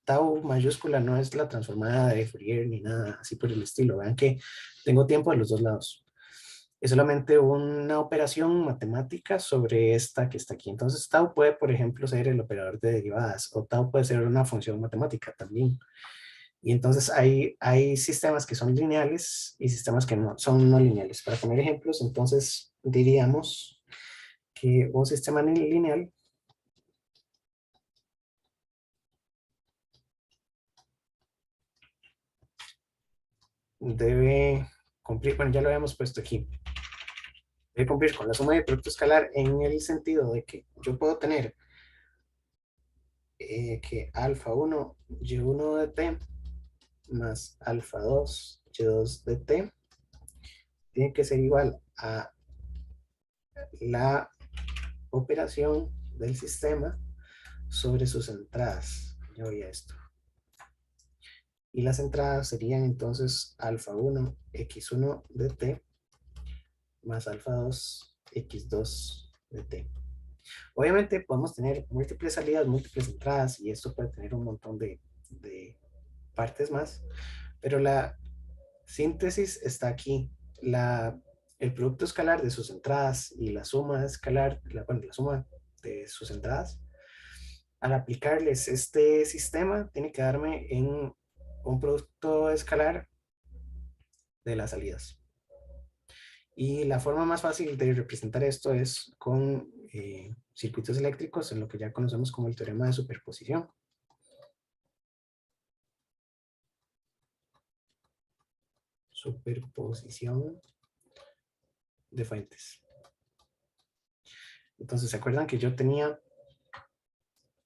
tau mayúscula no es la transformada de Fourier ni nada así por el estilo. Vean que tengo tiempo de los dos lados. Es solamente una operación matemática sobre esta que está aquí. Entonces tau puede, por ejemplo, ser el operador de derivadas, o tau puede ser una función matemática también. Y entonces hay sistemas que son lineales y sistemas que no son no lineales. Para poner ejemplos, entonces diríamos que un sistema lineal debe cumplir, bueno, ya lo habíamos puesto aquí, debe cumplir con la suma de producto escalar en el sentido de que yo puedo tener que alfa 1 y1 de t más alfa 2 y2 de t tiene que ser igual a la operación del sistema sobre sus entradas. Ya voy a esto. Y las entradas serían entonces alfa 1 x1 de t más alfa 2 x2 de t. Obviamente podemos tener múltiples salidas, múltiples entradas y esto puede tener un montón de partes más, pero la síntesis está aquí. El producto escalar de sus entradas y la suma escalar, la suma de sus entradas, al aplicarles este sistema, tiene que darme en un producto escalar de las salidas. Y la forma más fácil de representar esto es con circuitos eléctricos, en lo que ya conocemos como el teorema de superposición. Superposición de fuentes. Entonces, ¿se acuerdan que yo tenía,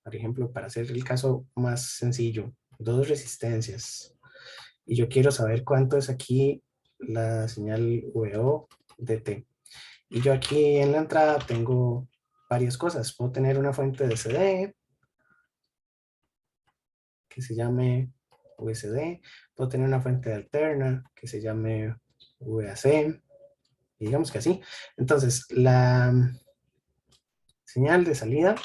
por ejemplo, para hacer el caso más sencillo, dos resistencias? Y yo quiero saber cuánto es aquí la señal VO de T. Y yo aquí en la entrada tengo varias cosas. Puedo tener una fuente de CD que se llame VCD. Puedo tener una fuente alterna que se llame VAC. Y digamos que así. Entonces, la señal de salida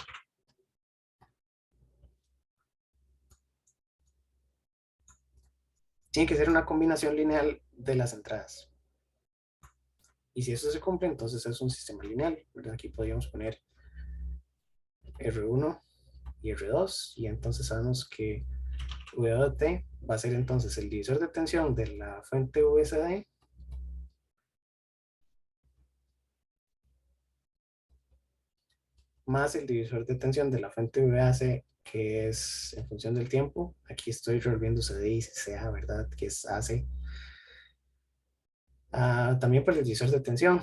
tiene que ser una combinación lineal de las entradas. Y si eso se cumple, entonces es un sistema lineal, ¿verdad? Aquí podríamos poner R1 y R2, y entonces sabemos que VO de T va a ser entonces el divisor de tensión de la fuente VCD más el divisor de tensión de la fuente VAC, que es en función del tiempo. Aquí estoy revolviendo CD y CA, ¿verdad? Que es AC. También por el divisor de tensión.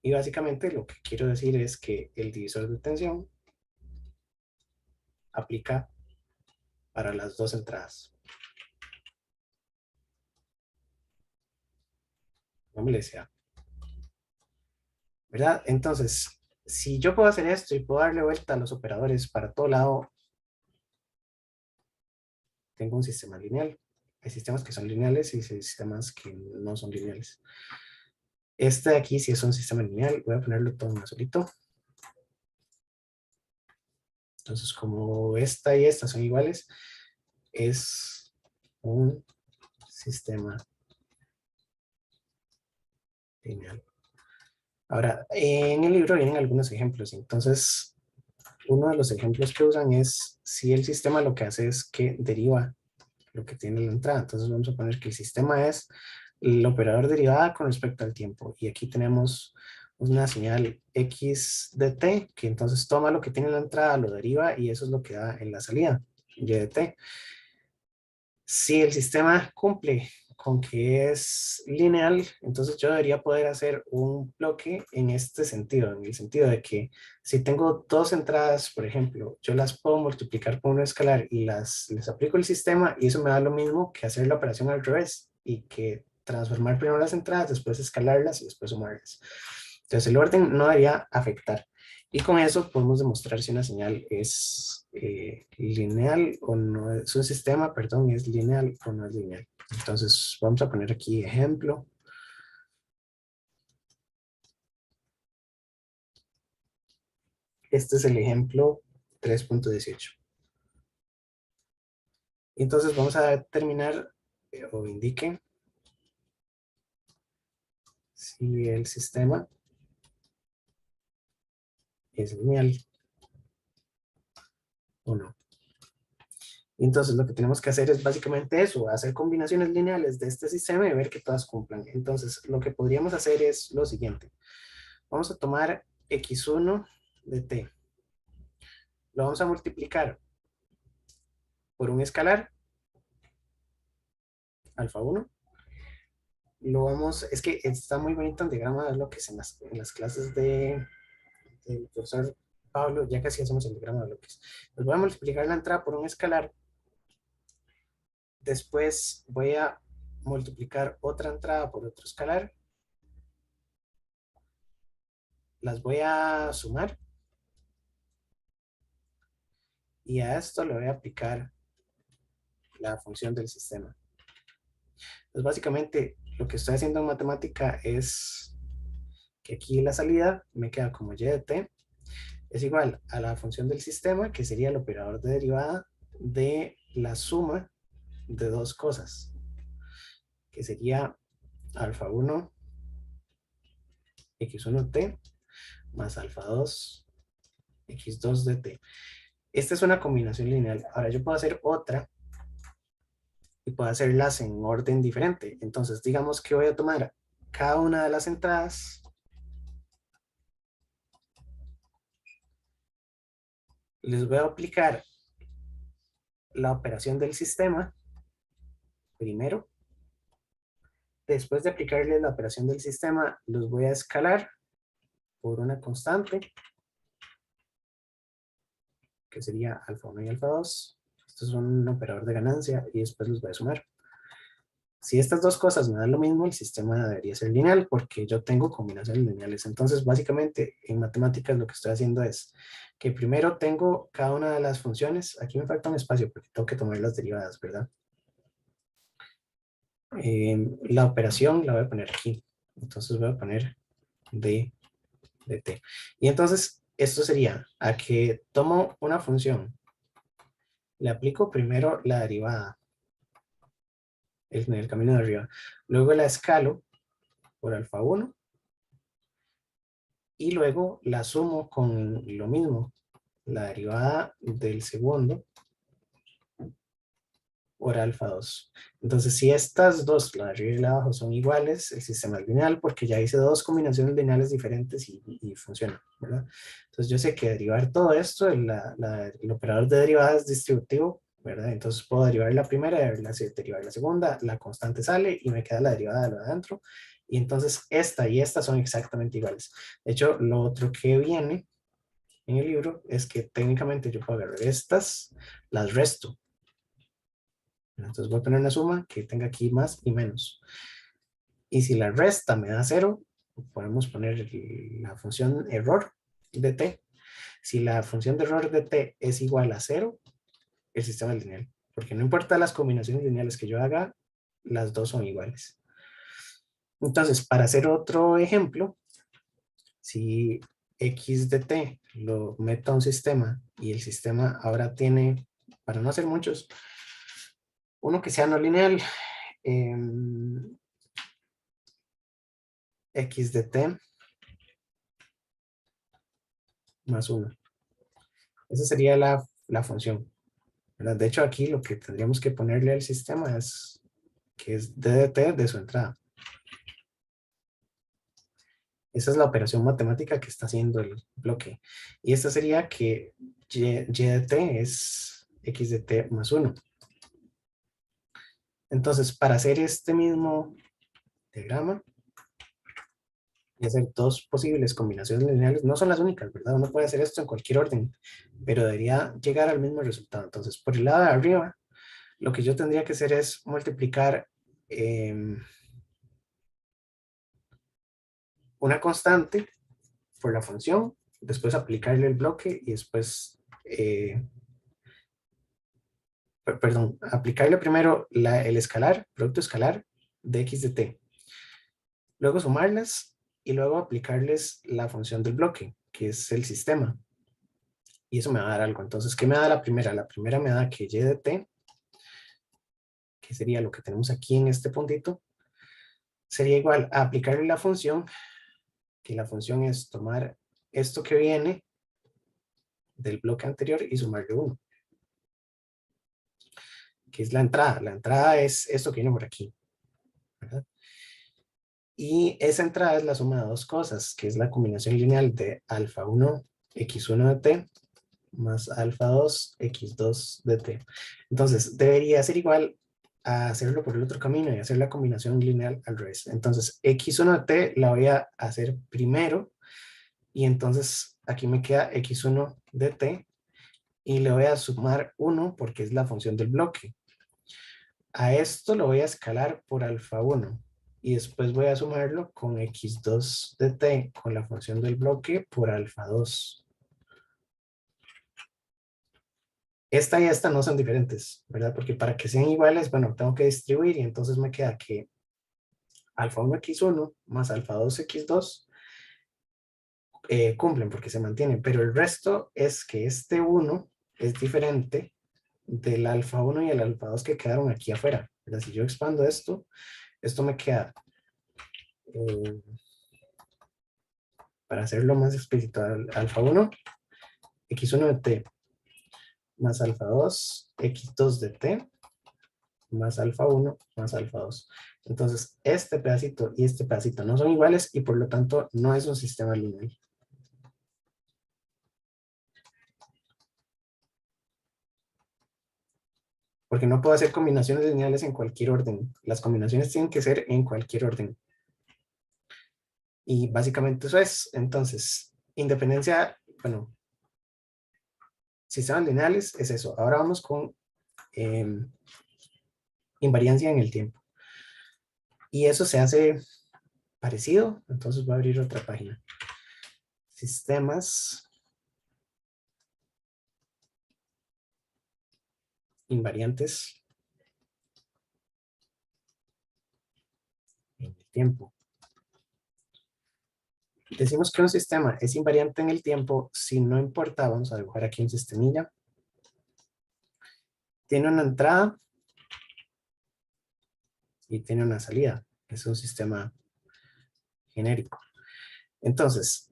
Y básicamente lo que quiero decir es que el divisor de tensión aplica para las dos entradas. No me le sea. ¿Verdad? Entonces, si yo puedo hacer esto y puedo darle vuelta a los operadores para todo lado, tengo un sistema lineal. Hay sistemas que son lineales y hay sistemas que no son lineales. Este de aquí sí es un sistema lineal. Voy a ponerlo todo en un solito. Entonces, como esta y esta son iguales, es un sistema lineal. Ahora, en el libro vienen algunos ejemplos. Entonces, uno de los ejemplos que usan es si el sistema lo que hace es que deriva lo que tiene la entrada. Entonces vamos a poner que el sistema es el operador derivada con respecto al tiempo. Y aquí tenemos una señal x de t, que entonces toma lo que tiene la entrada, lo deriva y eso es lo que da en la salida, y de t. Si el sistema cumple con que es lineal, entonces yo debería poder hacer un bloque en este sentido, en el sentido de que si tengo dos entradas, por ejemplo, yo las puedo multiplicar por un escalar y les aplico el sistema y eso me da lo mismo que hacer la operación al revés y que transformar primero las entradas, después escalarlas y después sumarlas. Entonces el orden no debería afectar. Y con eso podemos demostrar si una señal es lineal o no, es un sistema, perdón, es lineal o no es lineal. Entonces vamos a poner aquí ejemplo. Este es el ejemplo 3.18. Entonces vamos a determinar o indique si el sistema es lineal o no. Entonces lo que tenemos que hacer es básicamente eso, hacer combinaciones lineales de este sistema y ver que todas cumplan. Entonces lo que podríamos hacer es lo siguiente. Vamos a tomar x1 de t. Lo vamos a multiplicar por un escalar, alfa 1. Lo vamos, es que está muy bonito el diagrama de bloques en las clases del profesor Pablo, ya casi hacemos el diagrama de bloques. Pues voy a multiplicar la entrada por un escalar. Después voy a multiplicar otra entrada por otro escalar. las voy a sumar y a esto le voy a aplicar la función del sistema. Entonces, básicamente, lo que estoy haciendo en matemática es que aquí la salida me queda como y de t es igual a la función del sistema, que sería el operador de derivada de la suma de dos cosas, que sería alfa 1 x1t más alfa 2 x2 de t. Esta es una combinación lineal. Ahora yo puedo hacer otra y puedo hacerlas en orden diferente. Entonces, digamos que voy a tomar cada una de las entradas, les voy a aplicar la operación del sistema primero. Después de aplicarle la operación del sistema, los voy a escalar por una constante, que sería alfa 1 y alfa 2. Esto es un operador de ganancia y después los voy a sumar. Si estas dos cosas me dan lo mismo, el sistema debería ser lineal porque yo tengo combinaciones lineales. Entonces, básicamente, en matemáticas lo que estoy haciendo es que primero tengo cada una de las funciones. Aquí me falta un espacio porque tengo que tomar las derivadas, ¿verdad? La operación la voy a poner aquí. Entonces voy a poner d de t. Y entonces, esto sería a que tomo una función, le aplico primero la derivada en el camino de arriba, luego la escalo por alfa 1 y luego la sumo con lo mismo, la derivada del segundo por alfa 2. Entonces, si estas dos, la de arriba y la de abajo, son iguales, el sistema es lineal porque ya hice dos combinaciones lineales diferentes y funciona, ¿verdad? Entonces, yo sé que derivar todo esto, el operador de derivada es distributivo, ¿verdad? Entonces, puedo derivar la primera, derivar la segunda, la constante sale y me queda la derivada de lo de adentro. Y entonces, esta y esta son exactamente iguales. De hecho, lo otro que viene en el libro es que técnicamente yo puedo agarrar estas, las resto. Entonces voy a poner una suma que tenga aquí más y menos. Y si la resta me da 0, podemos poner la función error de t. Si la función de error de t es igual a 0, el sistema es lineal. Porque no importa las combinaciones lineales que yo haga, las dos son iguales. Entonces, para hacer otro ejemplo, si x de t lo meto a un sistema y el sistema ahora tiene, para no hacer muchos, uno que sea no lineal, x de t más 1. Esa sería la función, ¿verdad? De hecho, aquí lo que tendríamos que ponerle al sistema es que es d de t de su entrada. Esa es la operación matemática que está haciendo el bloque. Y esta sería que y de t es x de t más 1. Entonces, para hacer este mismo diagrama y hacer dos posibles combinaciones lineales, no son las únicas, ¿verdad? Uno puede hacer esto en cualquier orden, pero debería llegar al mismo resultado. Entonces, por el lado de arriba, lo que yo tendría que hacer es multiplicar una constante por la función, después aplicarle el bloque y después, perdón, aplicarle primero el escalar, producto escalar de x de t, luego sumarlas y luego aplicarles la función del bloque, que es el sistema. Y eso me va a dar algo. Entonces, ¿qué me da la primera? La primera me da que y de t, que sería lo que tenemos aquí en este puntito, sería igual a aplicarle la función, que la función es tomar esto que viene del bloque anterior y sumarle 1, que es la entrada. La entrada es esto que viene por aquí, ¿verdad? Y esa entrada es la suma de dos cosas, que es la combinación lineal de alfa 1 x1 de t más alfa 2 x2 de t. Entonces, debería ser igual a hacerlo por el otro camino y hacer la combinación lineal al revés. Entonces, x1 de t la voy a hacer primero y entonces aquí me queda x1 de t y le voy a sumar 1 porque es la función del bloque. A esto lo voy a escalar por alfa 1. y después voy a sumarlo con x2 de t con la función del bloque por alfa 2. Esta y esta no son diferentes, ¿verdad? Porque para que sean iguales, bueno, tengo que distribuir y entonces me queda que alfa 1 x1 más alfa 2 x2 cumplen porque se mantienen, pero el resto es que este 1 es diferente del alfa 1 y el alfa 2 que quedaron aquí afuera, ¿verdad? Si yo expando esto me queda, eh, para hacerlo más explícito, alfa 1, x1 de t, más alfa 2, x2 de t, más alfa 1, más alfa 2. Entonces, este pedacito y este pedacito no son iguales y por lo tanto no es un sistema lineal. Porque no puedo hacer combinaciones lineales en cualquier orden. Las combinaciones tienen que ser en cualquier orden. Y básicamente eso es. Entonces, independencia, bueno, sistemas lineales es eso. Ahora vamos con invariancia en el tiempo. Y eso se hace parecido. Entonces voy a abrir otra página. Sistemas invariantes en el tiempo. Decimos que un sistema es invariante en el tiempo si no importa, vamos a dibujar aquí un sistemilla. Tiene una entrada y tiene una salida. Es un sistema genérico. Entonces,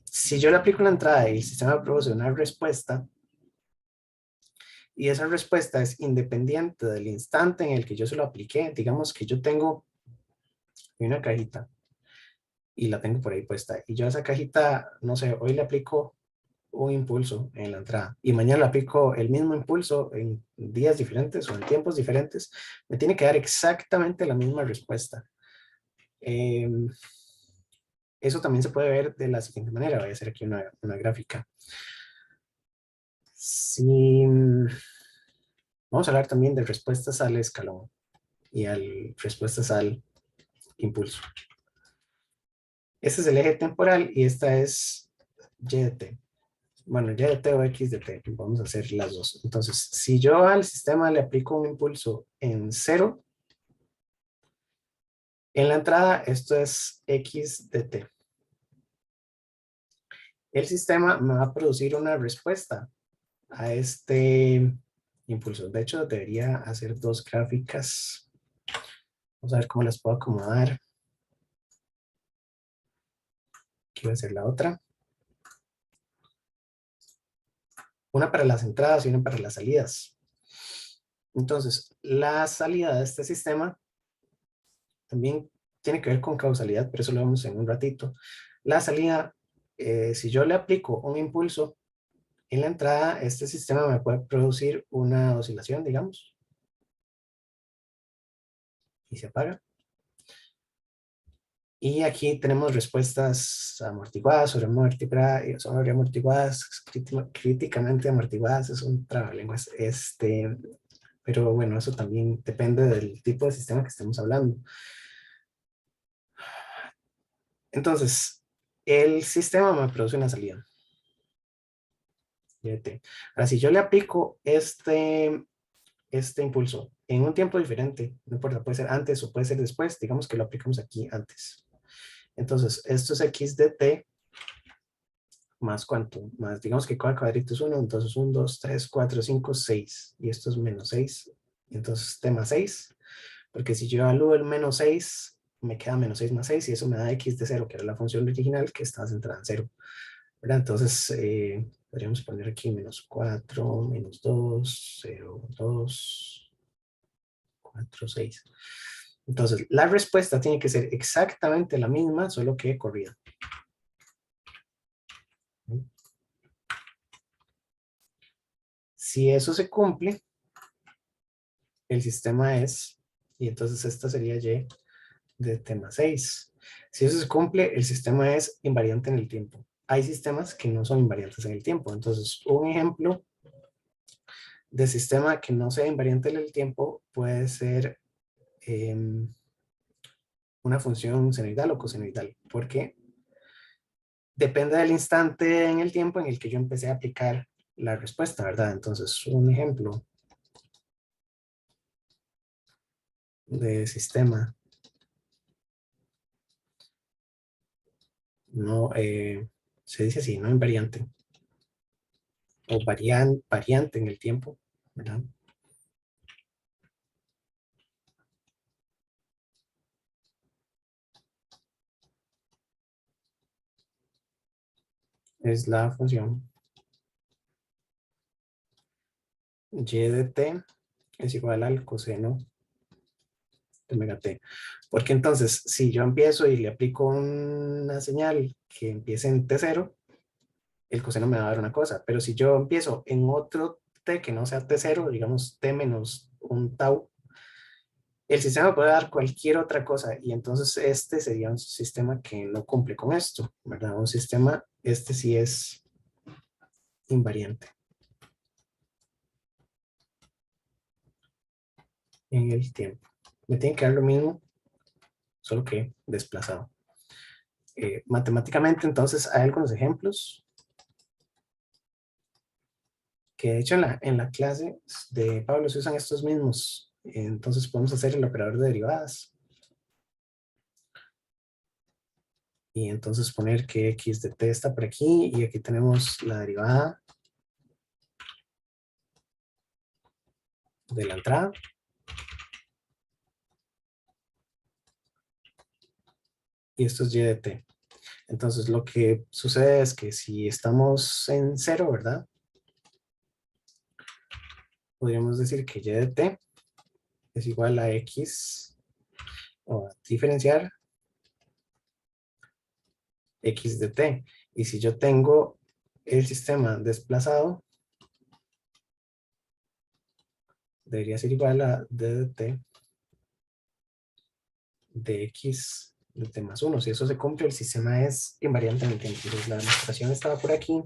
si yo le aplico una entrada y el sistema produce una respuesta, y esa respuesta es independiente del instante en el que yo se lo apliqué, digamos que yo tengo una cajita y la tengo por ahí puesta, y yo a esa cajita, no sé, hoy le aplico un impulso en la entrada y mañana le aplico el mismo impulso en días diferentes o en tiempos diferentes, me tiene que dar exactamente la misma respuesta. Eso también se puede ver de la siguiente manera. Voy a hacer aquí una gráfica. Si, vamos a hablar también de respuestas al escalón y respuestas al impulso. Este es el eje temporal y esta es y de t. Bueno, y de t o x de t. Vamos a hacer las dos. Entonces, si yo al sistema le aplico un impulso en 0, en la entrada esto es x de t. El sistema me va a producir una respuesta a este impulso. De hecho, debería hacer dos gráficas. Vamos a ver cómo las puedo acomodar. Aquí va a ser la otra. Una para las entradas y una para las salidas. Entonces, la salida de este sistema también tiene que ver con causalidad, pero eso lo vemos en un ratito. La salida, si yo le aplico un impulso en la entrada, este sistema me puede producir una oscilación, digamos, y se apaga. Y aquí tenemos respuestas amortiguadas, sobre amortiguadas, críticamente amortiguadas, es un trabalenguas. Pero bueno, eso también depende del tipo de sistema que estemos hablando. Entonces, el sistema me produce una salida. Ahora, si yo le aplico este impulso en un tiempo diferente, no importa, puede ser antes o puede ser después, digamos que lo aplicamos aquí antes. Entonces, esto es x de t más cuánto, más digamos que cada cuadrito es 1, entonces 1, 2, 3, 4, 5, 6, y esto es menos 6, entonces t más 6, porque si yo evalúo el menos 6, me queda menos 6 más 6, y eso me da x de 0, que era la función original que estaba centrada en 0, ¿verdad? Entonces, podríamos poner aquí menos 4, menos 2, 0, 2, 4, 6. Entonces, la respuesta tiene que ser exactamente la misma, solo que corrida. Si eso se cumple, el sistema es, y entonces esta sería y de t más 6. Si eso se cumple, el sistema es invariante en el tiempo. Hay sistemas que no son invariantes en el tiempo. Entonces, un ejemplo de sistema que no sea invariante en el tiempo puede ser una función senoidal o cosenoidal, porque depende del instante en el tiempo en el que yo empecé a aplicar la respuesta, ¿verdad? Entonces, un ejemplo de sistema no, se dice así, no invariante, o variante en el tiempo, ¿verdad? Es la función y de t es igual al coseno de omega t. Porque entonces, si yo empiezo y le aplico una señal que empiece en t0, el coseno me va a dar una cosa. Pero si yo empiezo en otro t que no sea t0, digamos t menos un tau, el sistema puede dar cualquier otra cosa y entonces este sería un sistema que no cumple con esto, ¿verdad? Un sistema, este sí es invariante en el tiempo. Me tiene que dar lo mismo, solo que desplazado. Matemáticamente, entonces, hay algunos ejemplos que de hecho en la clase de Pablo se usan estos mismos. Entonces podemos hacer el operador de derivadas y entonces poner que x de t está por aquí y aquí tenemos la derivada de la entrada. Y esto es y de t. Entonces lo que sucede es que si estamos en cero, ¿verdad? Podríamos decir que y de t es igual a x, o a diferenciar x de t. Y si yo tengo el sistema desplazado, debería ser igual a d de t de x de t más 1. Si eso se cumple, el sistema es invariante en el tiempo. Entonces la demostración estaba por aquí.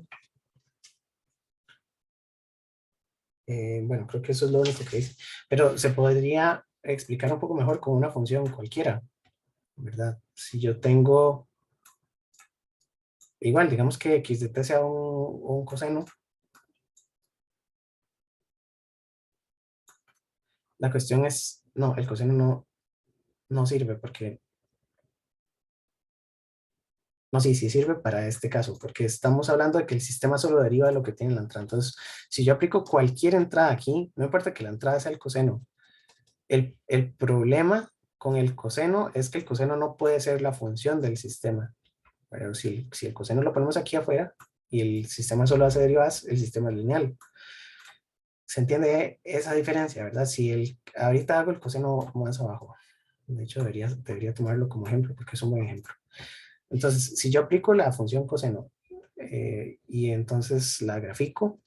Bueno, creo que eso es lo único que dice. Pero se podría explicar un poco mejor con una función cualquiera, ¿verdad? Si yo tengo, igual, digamos que x de t sea un coseno, la cuestión es, no, el coseno no sirve porque, no, sí, sí sirve para este caso, porque estamos hablando de que el sistema solo deriva de lo que tiene la entrada. Entonces, si yo aplico cualquier entrada aquí, no importa que la entrada sea el coseno, el problema con el coseno es que el coseno no puede ser la función del sistema. Pero si el coseno lo ponemos aquí afuera y el sistema solo hace derivadas, el sistema es lineal. ¿Se entiende esa diferencia, verdad? Si ahorita hago el coseno más abajo. De hecho, debería tomarlo como ejemplo porque es un buen ejemplo. Entonces, si yo aplico la función coseno y entonces la grafico,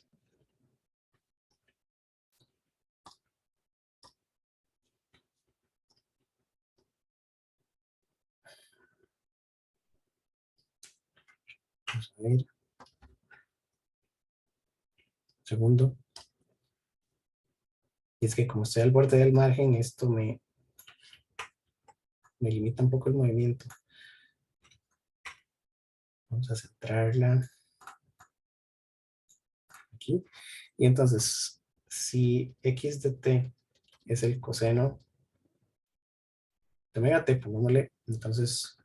vamos a ver, segundo. Y es que como estoy al borde del margen, esto me limita un poco el movimiento. Vamos a centrarla aquí. Y entonces, si x de t es el coseno de omega t, pongámosle, entonces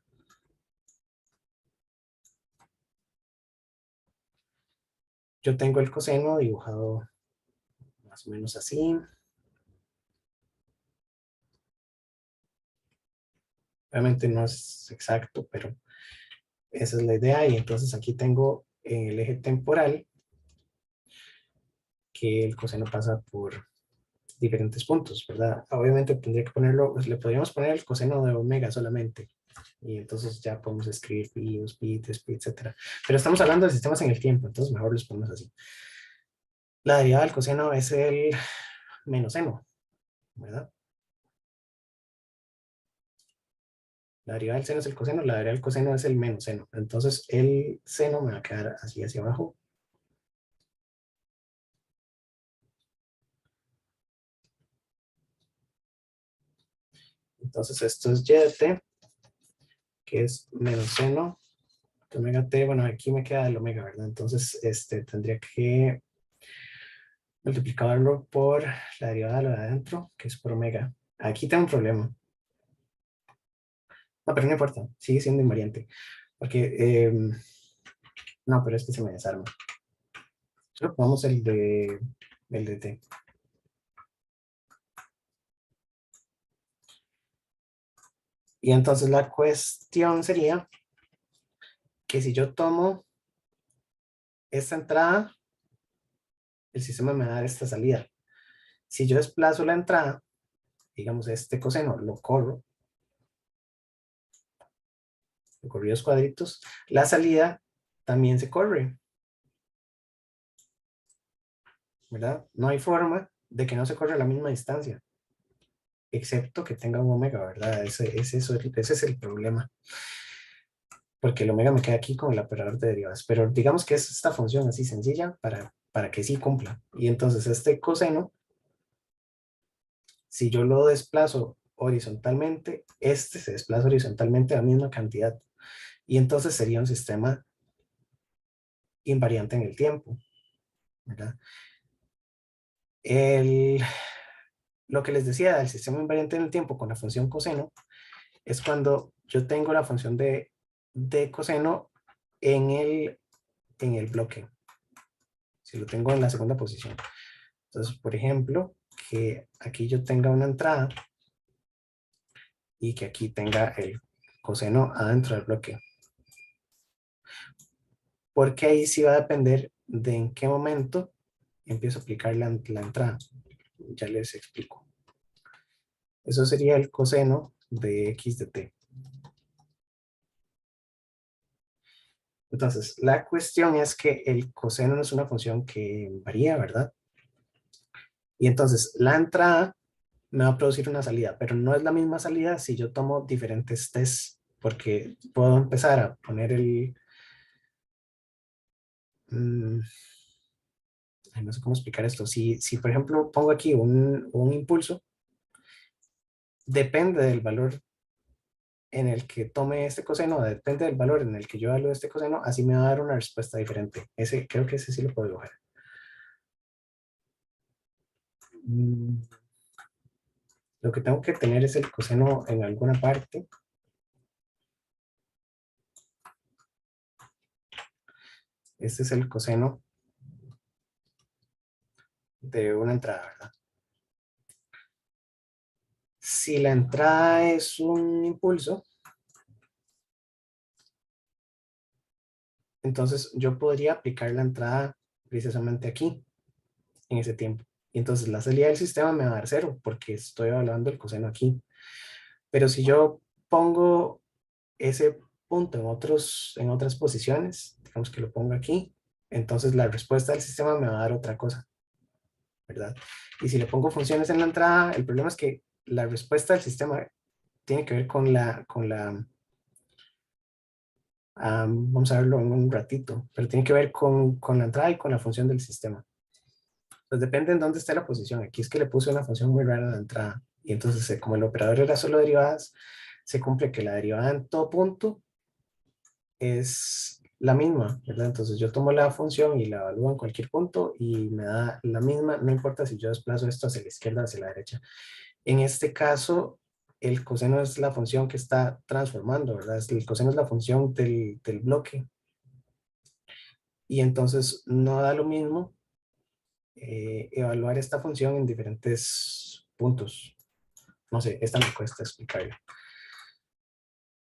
yo tengo el coseno dibujado más o menos así. Obviamente no es exacto, pero esa es la idea. Y entonces aquí tengo en el eje temporal que el coseno pasa por diferentes puntos, ¿verdad? Obviamente tendría que ponerlo, pues le podríamos poner el coseno de omega solamente. Y entonces ya podemos escribir pi, 2pi, 3pi, etcétera. Pero estamos hablando de sistemas en el tiempo, entonces mejor los ponemos así. La derivada del coseno es el menos seno, ¿verdad? La derivada del seno es el coseno, la derivada del coseno es el menos seno. Entonces el seno me va a quedar así hacia abajo. Entonces esto es y de t. que es menos seno de omega t. Bueno, aquí me queda el omega, ¿verdad? Entonces, tendría que multiplicarlo por la derivada de lo de adentro, que es por omega. Aquí tengo un problema. No, pero no importa, sigue siendo invariante. Porque, no, pero es que se me desarma. Solo pongamos el de t. Y entonces la cuestión sería que si yo tomo esta entrada, el sistema me va a dar esta salida. Si yo desplazo la entrada, digamos este coseno, lo corro los cuadritos, la salida también se corre, ¿verdad? No hay forma de que no se corra a la misma distancia, excepto que tenga un omega, ¿verdad? Ese es el problema. Porque el omega me queda aquí con el operador de derivadas. Pero digamos que es esta función así sencilla para que sí cumpla. Y entonces este coseno, si yo lo desplazo horizontalmente, este se desplaza horizontalmente a la misma cantidad. Y entonces sería un sistema invariante en el tiempo, ¿verdad? Lo que les decía del sistema invariante en el tiempo con la función coseno es cuando yo tengo la función de coseno en el bloque. Si lo tengo en la segunda posición. Entonces, por ejemplo, que aquí yo tenga una entrada y que aquí tenga el coseno adentro del bloque. Porque ahí sí va a depender de en qué momento empiezo a aplicar la entrada. Ya les explico. Eso sería el coseno de x de t. Entonces, la cuestión es que el coseno no es una función que varía, ¿verdad? Y entonces, la entrada me va a producir una salida, pero no es la misma salida si yo tomo diferentes tests, porque puedo empezar a poner mm, no sé cómo explicar esto. Si por ejemplo, pongo aquí un impulso, depende del valor en el que tome este coseno, depende del valor en el que yo evalúe este coseno, así me va a dar una respuesta diferente. Creo que ese sí lo puedo lograr. Mm, Lo que tengo que tener es el coseno en alguna parte. Este es el coseno de una entrada, ¿verdad? Si la entrada es un impulso, entonces yo podría aplicar la entrada precisamente aquí, en ese tiempo. Y entonces la salida del sistema me va a dar cero, porque estoy evaluando el coseno aquí. Pero si yo pongo ese punto en otras posiciones, digamos que lo pongo aquí, entonces la respuesta del sistema me va a dar otra cosa, ¿verdad? Y si le pongo funciones en la entrada, el problema es que la respuesta del sistema tiene que ver vamos a verlo en un ratito, pero tiene que ver con la entrada y con la función del sistema. Pues depende en dónde esté la posición. Aquí es que le puse una función muy rara a la entrada. Y entonces, como el operador era solo derivadas, se cumple que la derivada en todo punto es la misma, ¿verdad? Entonces yo tomo la función y la evalúo en cualquier punto y me da la misma, no importa si yo desplazo esto hacia la izquierda o hacia la derecha. En este caso, el coseno es la función que está transformando, ¿verdad? El coseno es la función del bloque. Y entonces no da lo mismo evaluar esta función en diferentes puntos. No sé, esta me cuesta explicarlo.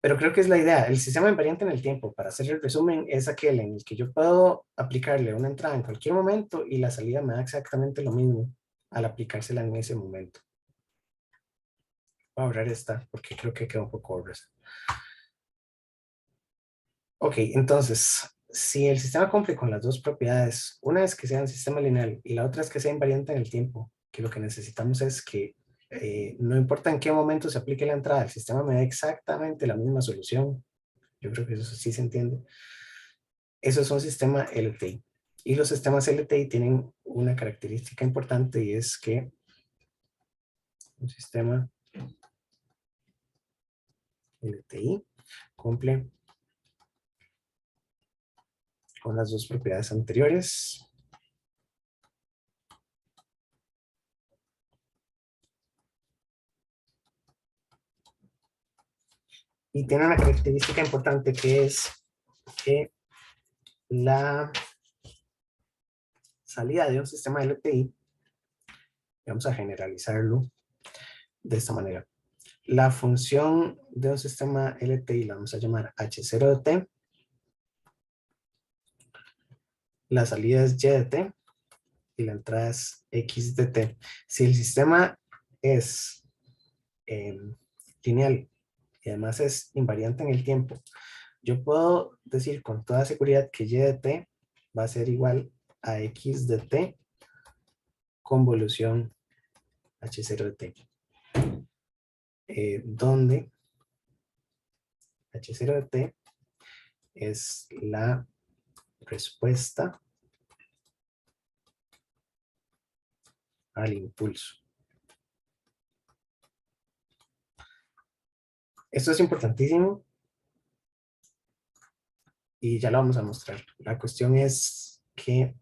Pero creo que es la idea. El sistema invariante en el tiempo, para hacer el resumen, es aquel en el que yo puedo aplicarle una entrada en cualquier momento y la salida me da exactamente lo mismo al aplicársela en ese momento. Voy a ahorrar esta porque creo que queda un poco gruesa. Ok, entonces, si el sistema cumple con las dos propiedades, una es que sea un sistema lineal y la otra es que sea invariante en el tiempo, que lo que necesitamos es que no importa en qué momento se aplique la entrada, el sistema me da exactamente la misma solución. Yo creo que eso sí se entiende. Eso es un sistema LTI. Y los sistemas LTI tienen una característica importante y es que un sistema LTI cumple con las dos propiedades anteriores. Y tiene una característica importante que es que la salida de un sistema LTI, vamos a generalizarlo de esta manera. La función de un sistema LTI la vamos a llamar H0 de t. La salida es y de t y la entrada es x de t. Si el sistema es lineal y además es invariante en el tiempo, yo puedo decir con toda seguridad que y de t va a ser igual a x de t convolución H0 de t. Donde H0 de t es la respuesta al impulso. Esto es importantísimo y ya lo vamos a mostrar. La cuestión es que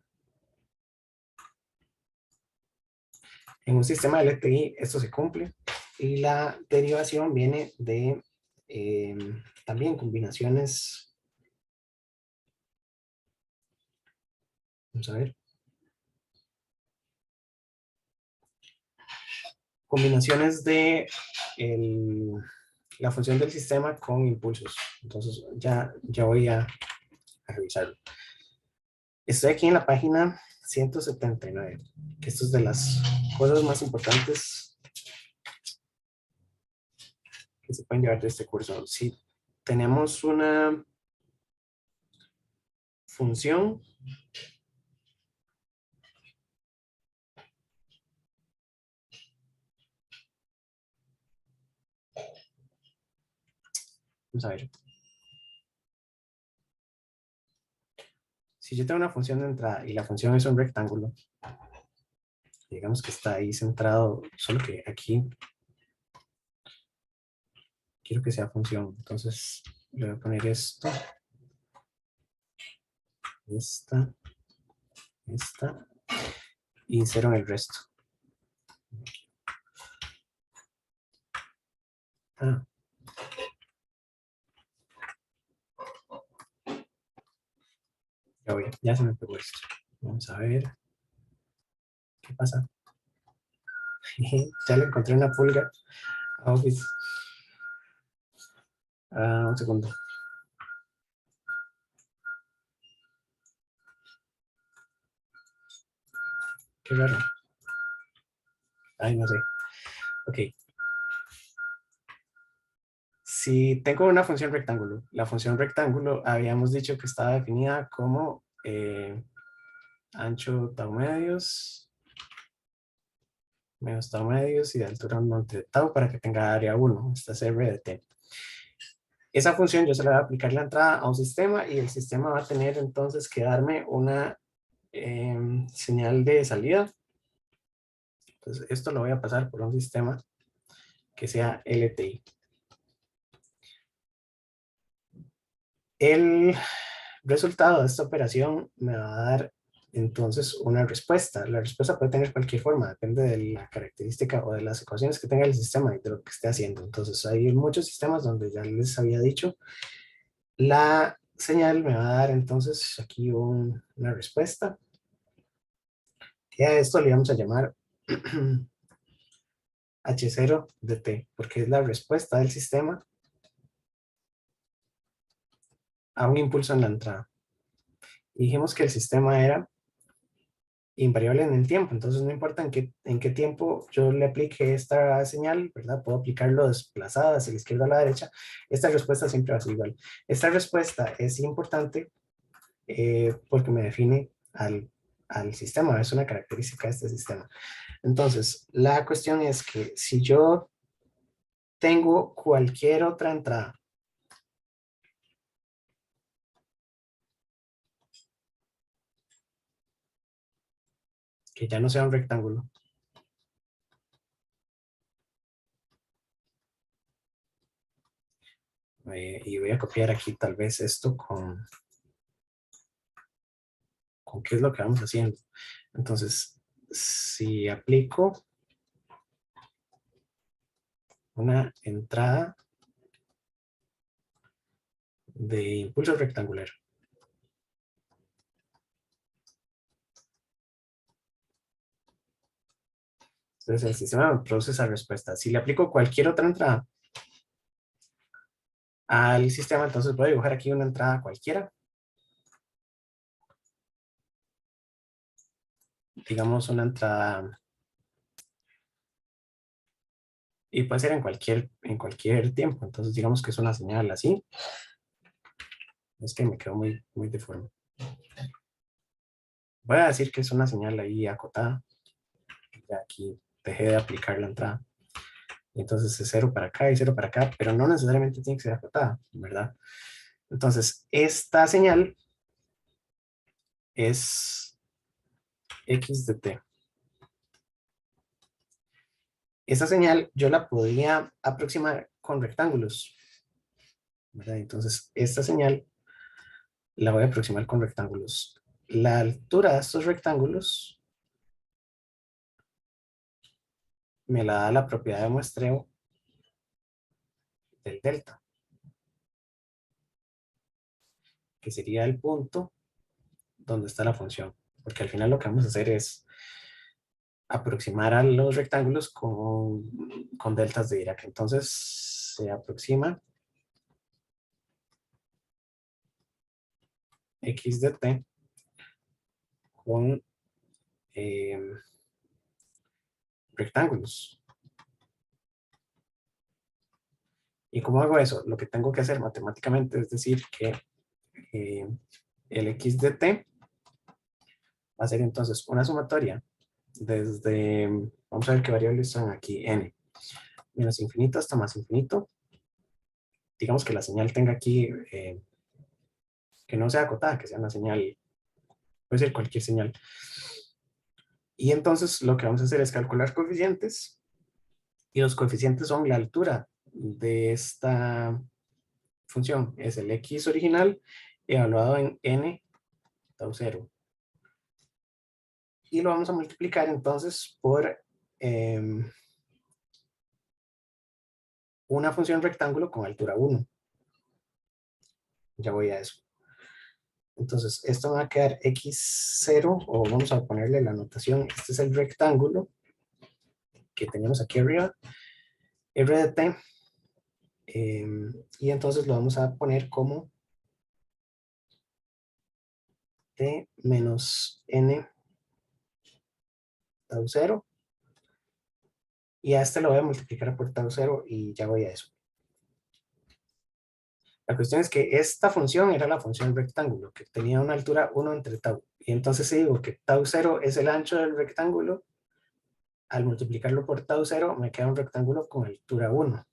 en un sistema de LTI esto se cumple y la derivación viene de también combinaciones. Vamos a ver. Combinaciones de la función del sistema con impulsos. Entonces ya voy a revisarlo. Estoy aquí en la página 179, que esto es de las cosas más importantes que se pueden llevar de este curso. Si tenemos una función vamos a ver. Si yo tengo una función de entrada y la función es un rectángulo, digamos que está ahí centrado, solo que aquí quiero que sea función. Entonces le voy a poner esto, esta, y cero en el resto. Ah. Ya se me pegó esto. Vamos a ver qué pasa. Ya le encontré una pulga a Office. Un segundo. Qué raro. Ay, no sé. Ok. Si tengo una función rectángulo, la función rectángulo habíamos dicho que estaba definida como ancho tau medios, menos tau medios y de altura un monte de tau para que tenga área 1. Esta es R de t. Esa función yo se le voy a aplicar la entrada a un sistema y el sistema va a tener entonces que darme una señal de salida. Entonces esto lo voy a pasar por un sistema que sea LTI. El resultado de esta operación me va a dar entonces una respuesta. La respuesta puede tener cualquier forma, depende de la característica o de las ecuaciones que tenga el sistema y de lo que esté haciendo. Entonces hay muchos sistemas donde ya les había dicho, la señal me va a dar entonces aquí una respuesta. Y a esto le vamos a llamar H0 de t, porque es la respuesta del sistema a un impulso en la entrada. Y dijimos que el sistema era invariable en el tiempo, entonces no importa en qué tiempo yo le aplique esta señal, ¿verdad? Puedo aplicarlo desplazada hacia la izquierda a la derecha, esta respuesta siempre va a ser igual. Esta respuesta es importante porque me define al sistema, es una característica de este sistema. Entonces, la cuestión es que si yo tengo cualquier otra entrada que ya no sea un rectángulo, Y voy a copiar aquí tal vez esto con qué es lo que vamos haciendo. Entonces, si aplico una entrada de impulso rectangular. Entonces el sistema me produce esa respuesta. Si le aplico cualquier otra entrada al sistema, entonces voy a dibujar aquí una entrada cualquiera. Digamos una entrada, y puede ser en cualquier tiempo. Entonces digamos que es una señal así. Es que me quedó muy deforme. Voy a decir que es una señal ahí acotada. Ya aquí dejé de aplicar la entrada. Entonces es 0 para acá y 0 para acá, pero no necesariamente tiene que ser acotada, ¿verdad? Entonces, esta señal es x de t. Esa señal yo la podía aproximar con rectángulos, ¿verdad? Entonces, esta señal la voy a aproximar con rectángulos. La altura de estos rectángulos me la da la propiedad de muestreo del delta, que sería el punto donde está la función. Porque al final lo que vamos a hacer es aproximar a los rectángulos con deltas de Dirac. Entonces, se aproxima x de t con rectángulos. ¿Y cómo hago eso? Lo que tengo que hacer matemáticamente es decir que el x de t va a ser entonces una sumatoria desde, vamos a ver qué variables están aquí, n, menos infinito hasta más infinito. Digamos que la señal tenga aquí, que no sea acotada, que sea una señal, puede ser cualquier señal. Y entonces lo que vamos a hacer es calcular coeficientes, y los coeficientes son la altura de esta función, es el x original evaluado en n tau 0. Y lo vamos a multiplicar entonces por una función rectángulo con altura 1. Ya voy a eso. Entonces, esto va a quedar x0, o vamos a ponerle la notación. Este es el rectángulo que tenemos aquí arriba, r de t. Y entonces lo vamos a poner como t menos n tau 0. Y a este lo voy a multiplicar por tau 0 y ya voy a eso. La cuestión es que esta función era la función rectángulo, que tenía una altura 1 entre tau. Y entonces si digo que tau 0 es el ancho del rectángulo, al multiplicarlo por tau 0 me queda un rectángulo con altura 1.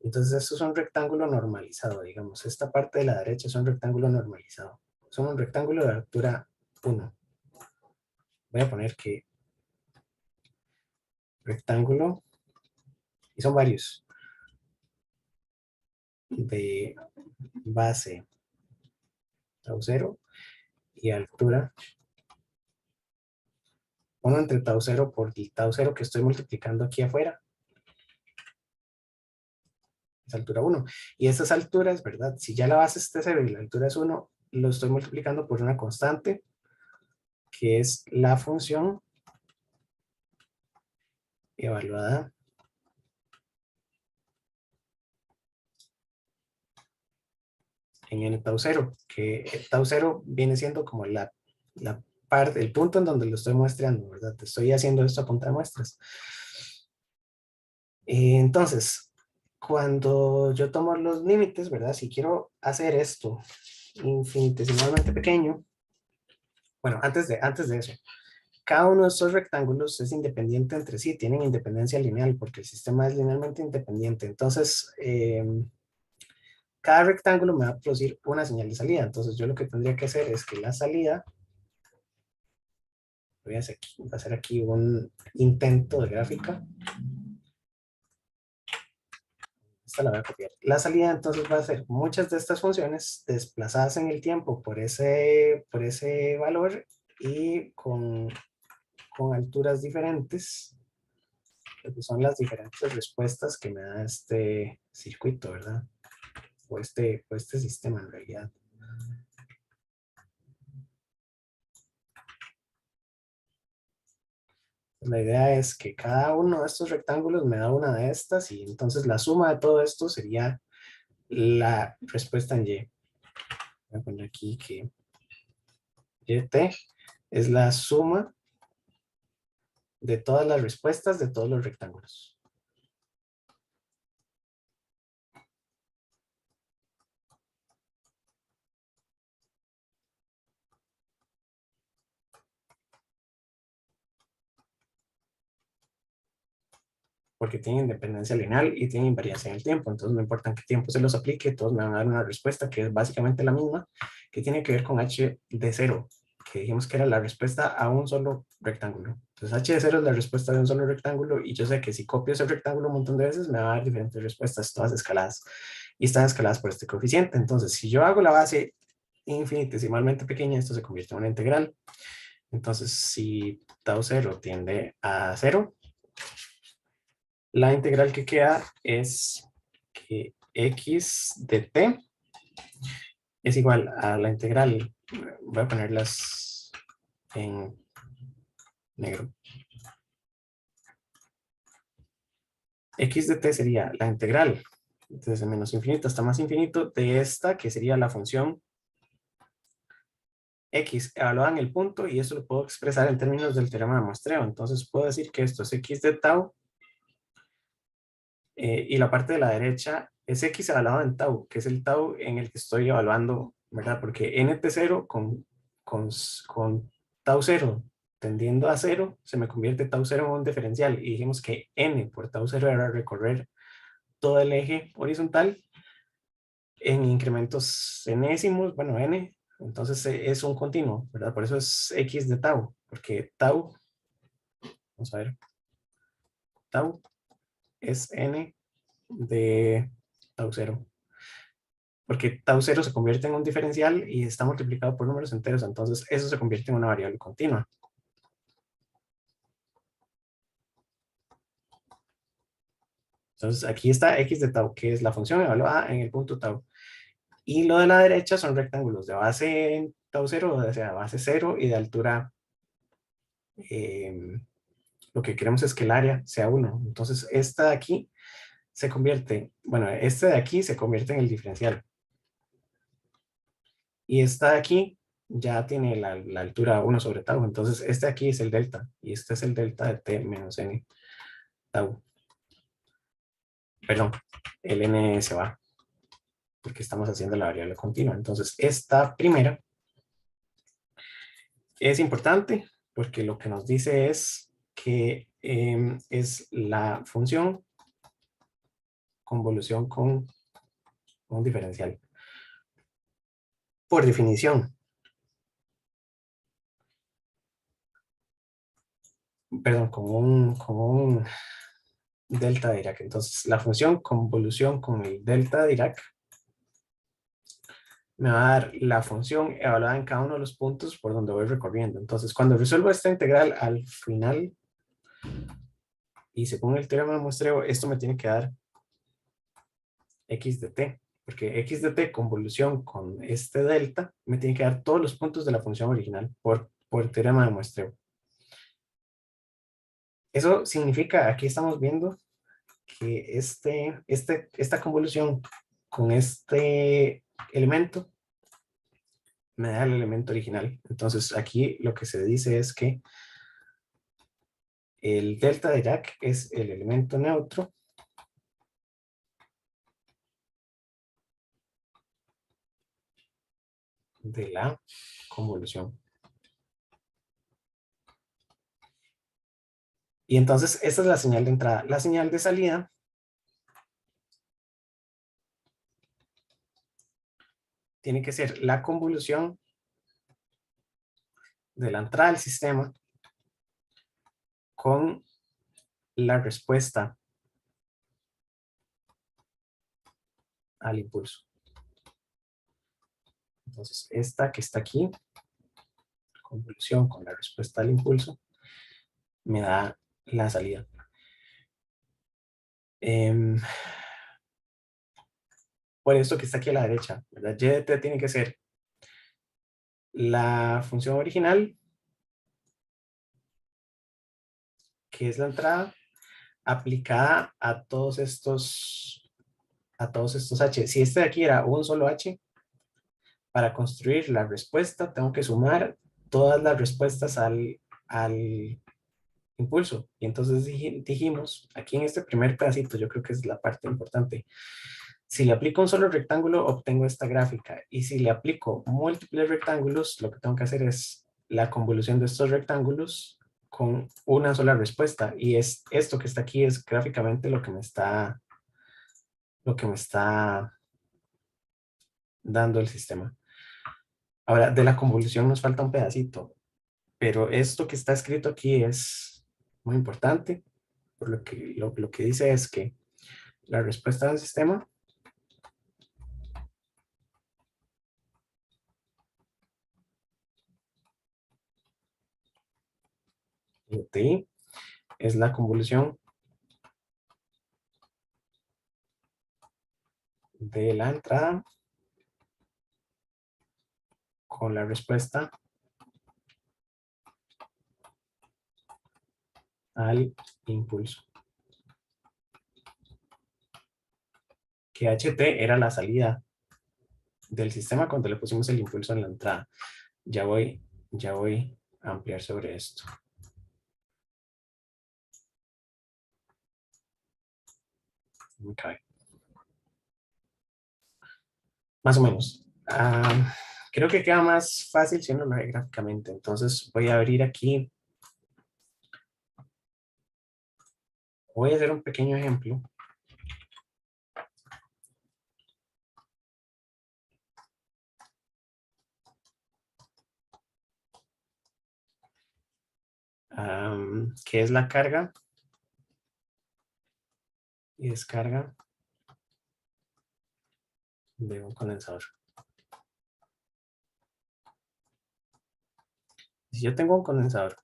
Entonces esto es un rectángulo normalizado, digamos. Esta parte de la derecha es un rectángulo normalizado. Es un rectángulo de altura 1. Voy a poner que rectángulo, y son varios, de base tau 0 y altura 1 entre tau 0 por el tau 0 que estoy multiplicando aquí afuera. Es altura 1. Y estas alturas, ¿verdad? Si ya la base es 0 y la altura es 1, lo estoy multiplicando por una constante, que es la función evaluada en n tau 0, que tau 0 viene siendo como la parte, el punto en donde lo estoy muestreando, ¿verdad? Estoy haciendo esto a punta de muestras. Entonces, cuando yo tomo los límites, ¿verdad? Si quiero hacer esto infinitesimalmente pequeño, bueno, antes de eso, cada uno de estos rectángulos es independiente entre sí, tienen independencia lineal, porque el sistema es linealmente independiente. Entonces, cada rectángulo me va a producir una señal de salida. Entonces, yo lo que tendría que hacer es que la salida, voy a hacer aquí un intento de gráfica. esta la voy a copiar. La salida entonces va a ser muchas de estas funciones desplazadas en el tiempo por ese valor y con alturas diferentes, que son las diferentes respuestas que me da este circuito, ¿verdad? O este sistema en realidad. La idea es que cada uno de estos rectángulos me da una de estas y entonces la suma de todo esto sería la respuesta en Y. Voy a poner aquí que YT es la suma de todas las respuestas de todos los rectángulos. Porque tienen independencia lineal y tienen invariancia en el tiempo. Entonces no importa en qué tiempo se los aplique, todos me van a dar una respuesta que es básicamente la misma, que tiene que ver con h de 0, que dijimos que era la respuesta a un solo rectángulo. Entonces h de 0 es la respuesta de un solo rectángulo y yo sé que si copio ese rectángulo un montón de veces me va a dar diferentes respuestas, todas escaladas. Y están escaladas por este coeficiente. Entonces si yo hago la base infinitesimalmente pequeña, esto se convierte en una integral. Entonces si tau 0 tiende a 0, la integral que queda es que x de t es igual a la integral, voy a ponerlas en negro. X de t sería la integral desde menos infinito hasta más infinito de esta, que sería la función x evaluada en el punto, y eso lo puedo expresar en términos del teorema de muestreo. Entonces puedo decir que esto es x de tau, y la parte de la derecha es x evaluado en tau, que es el tau en el que estoy evaluando, ¿verdad? Porque nt0 con tau 0 tendiendo a 0, se me convierte tau 0 en un diferencial, y dijimos que n por tau 0 era recorrer todo el eje horizontal en incrementos enésimos, bueno, n, entonces es un continuo, ¿verdad? Por eso es x de tau, porque tau, vamos a ver, tau es n de tau 0. Porque tau 0 se convierte en un diferencial y está multiplicado por números enteros, entonces eso se convierte en una variable continua. Entonces aquí está x de tau, que es la función evaluada en el punto tau. Y lo de la derecha son rectángulos de base en tau 0, o sea, base 0 y de altura, lo que queremos es que el área sea 1. Entonces esta de aquí se convierte, bueno, este de aquí se convierte en el diferencial. Y esta de aquí ya tiene la altura 1 sobre tau. Entonces este de aquí es el delta. Y este es el delta de t menos n tau. Perdón, el n se va, porque estamos haciendo la variable continua. Entonces esta primera es importante porque lo que nos dice es que es la función convolución con un diferencial. Por definición, perdón, con un delta de Dirac. Entonces, la función convolución con el delta de Dirac me va a dar la función evaluada en cada uno de los puntos por donde voy recorriendo. Entonces, cuando resuelvo esta integral al final, y según el teorema de muestreo, esto me tiene que dar x de t, porque x de t convolución con este delta me tiene que dar todos los puntos de la función original por teorema de muestreo. Eso significa, aquí estamos viendo que esta convolución con este elemento me da el elemento original. Entonces aquí lo que se dice es que el delta de Dirac es el elemento neutro de la convolución. Y entonces esta es la señal de entrada. La señal de salida tiene que ser la convolución de la entrada del sistema con la respuesta al impulso. Entonces, esta que está aquí, convolución con la respuesta al impulso, me da la salida. Por esto que está aquí a la derecha, ¿verdad? Y de t tiene que ser la función original, que es la entrada, aplicada a todos estos h. Si este de aquí era un solo h, para construir la respuesta tengo que sumar todas las respuestas al impulso. Y entonces dijimos, aquí en este primer pedacito, yo creo que es la parte importante, si le aplico un solo rectángulo, obtengo esta gráfica. Y si le aplico múltiples rectángulos, lo que tengo que hacer es la convolución de estos rectángulos con una sola respuesta. Y es esto que está aquí es gráficamente lo que me está dando el sistema. Ahora, de la convolución nos falta un pedacito, pero esto que está escrito aquí es muy importante. Por lo que dice es que la respuesta del sistema TI es la convolución de la entrada con la respuesta al impulso. Que HT era la salida del sistema cuando le pusimos el impulso en la entrada. Ya voy a ampliar sobre esto. Okay. Más o menos. Creo que queda más fácil si uno lo ve gráficamente. Entonces voy a abrir aquí. Voy a hacer un pequeño ejemplo. Que es la carga y descarga de un condensador. Si yo tengo un condensador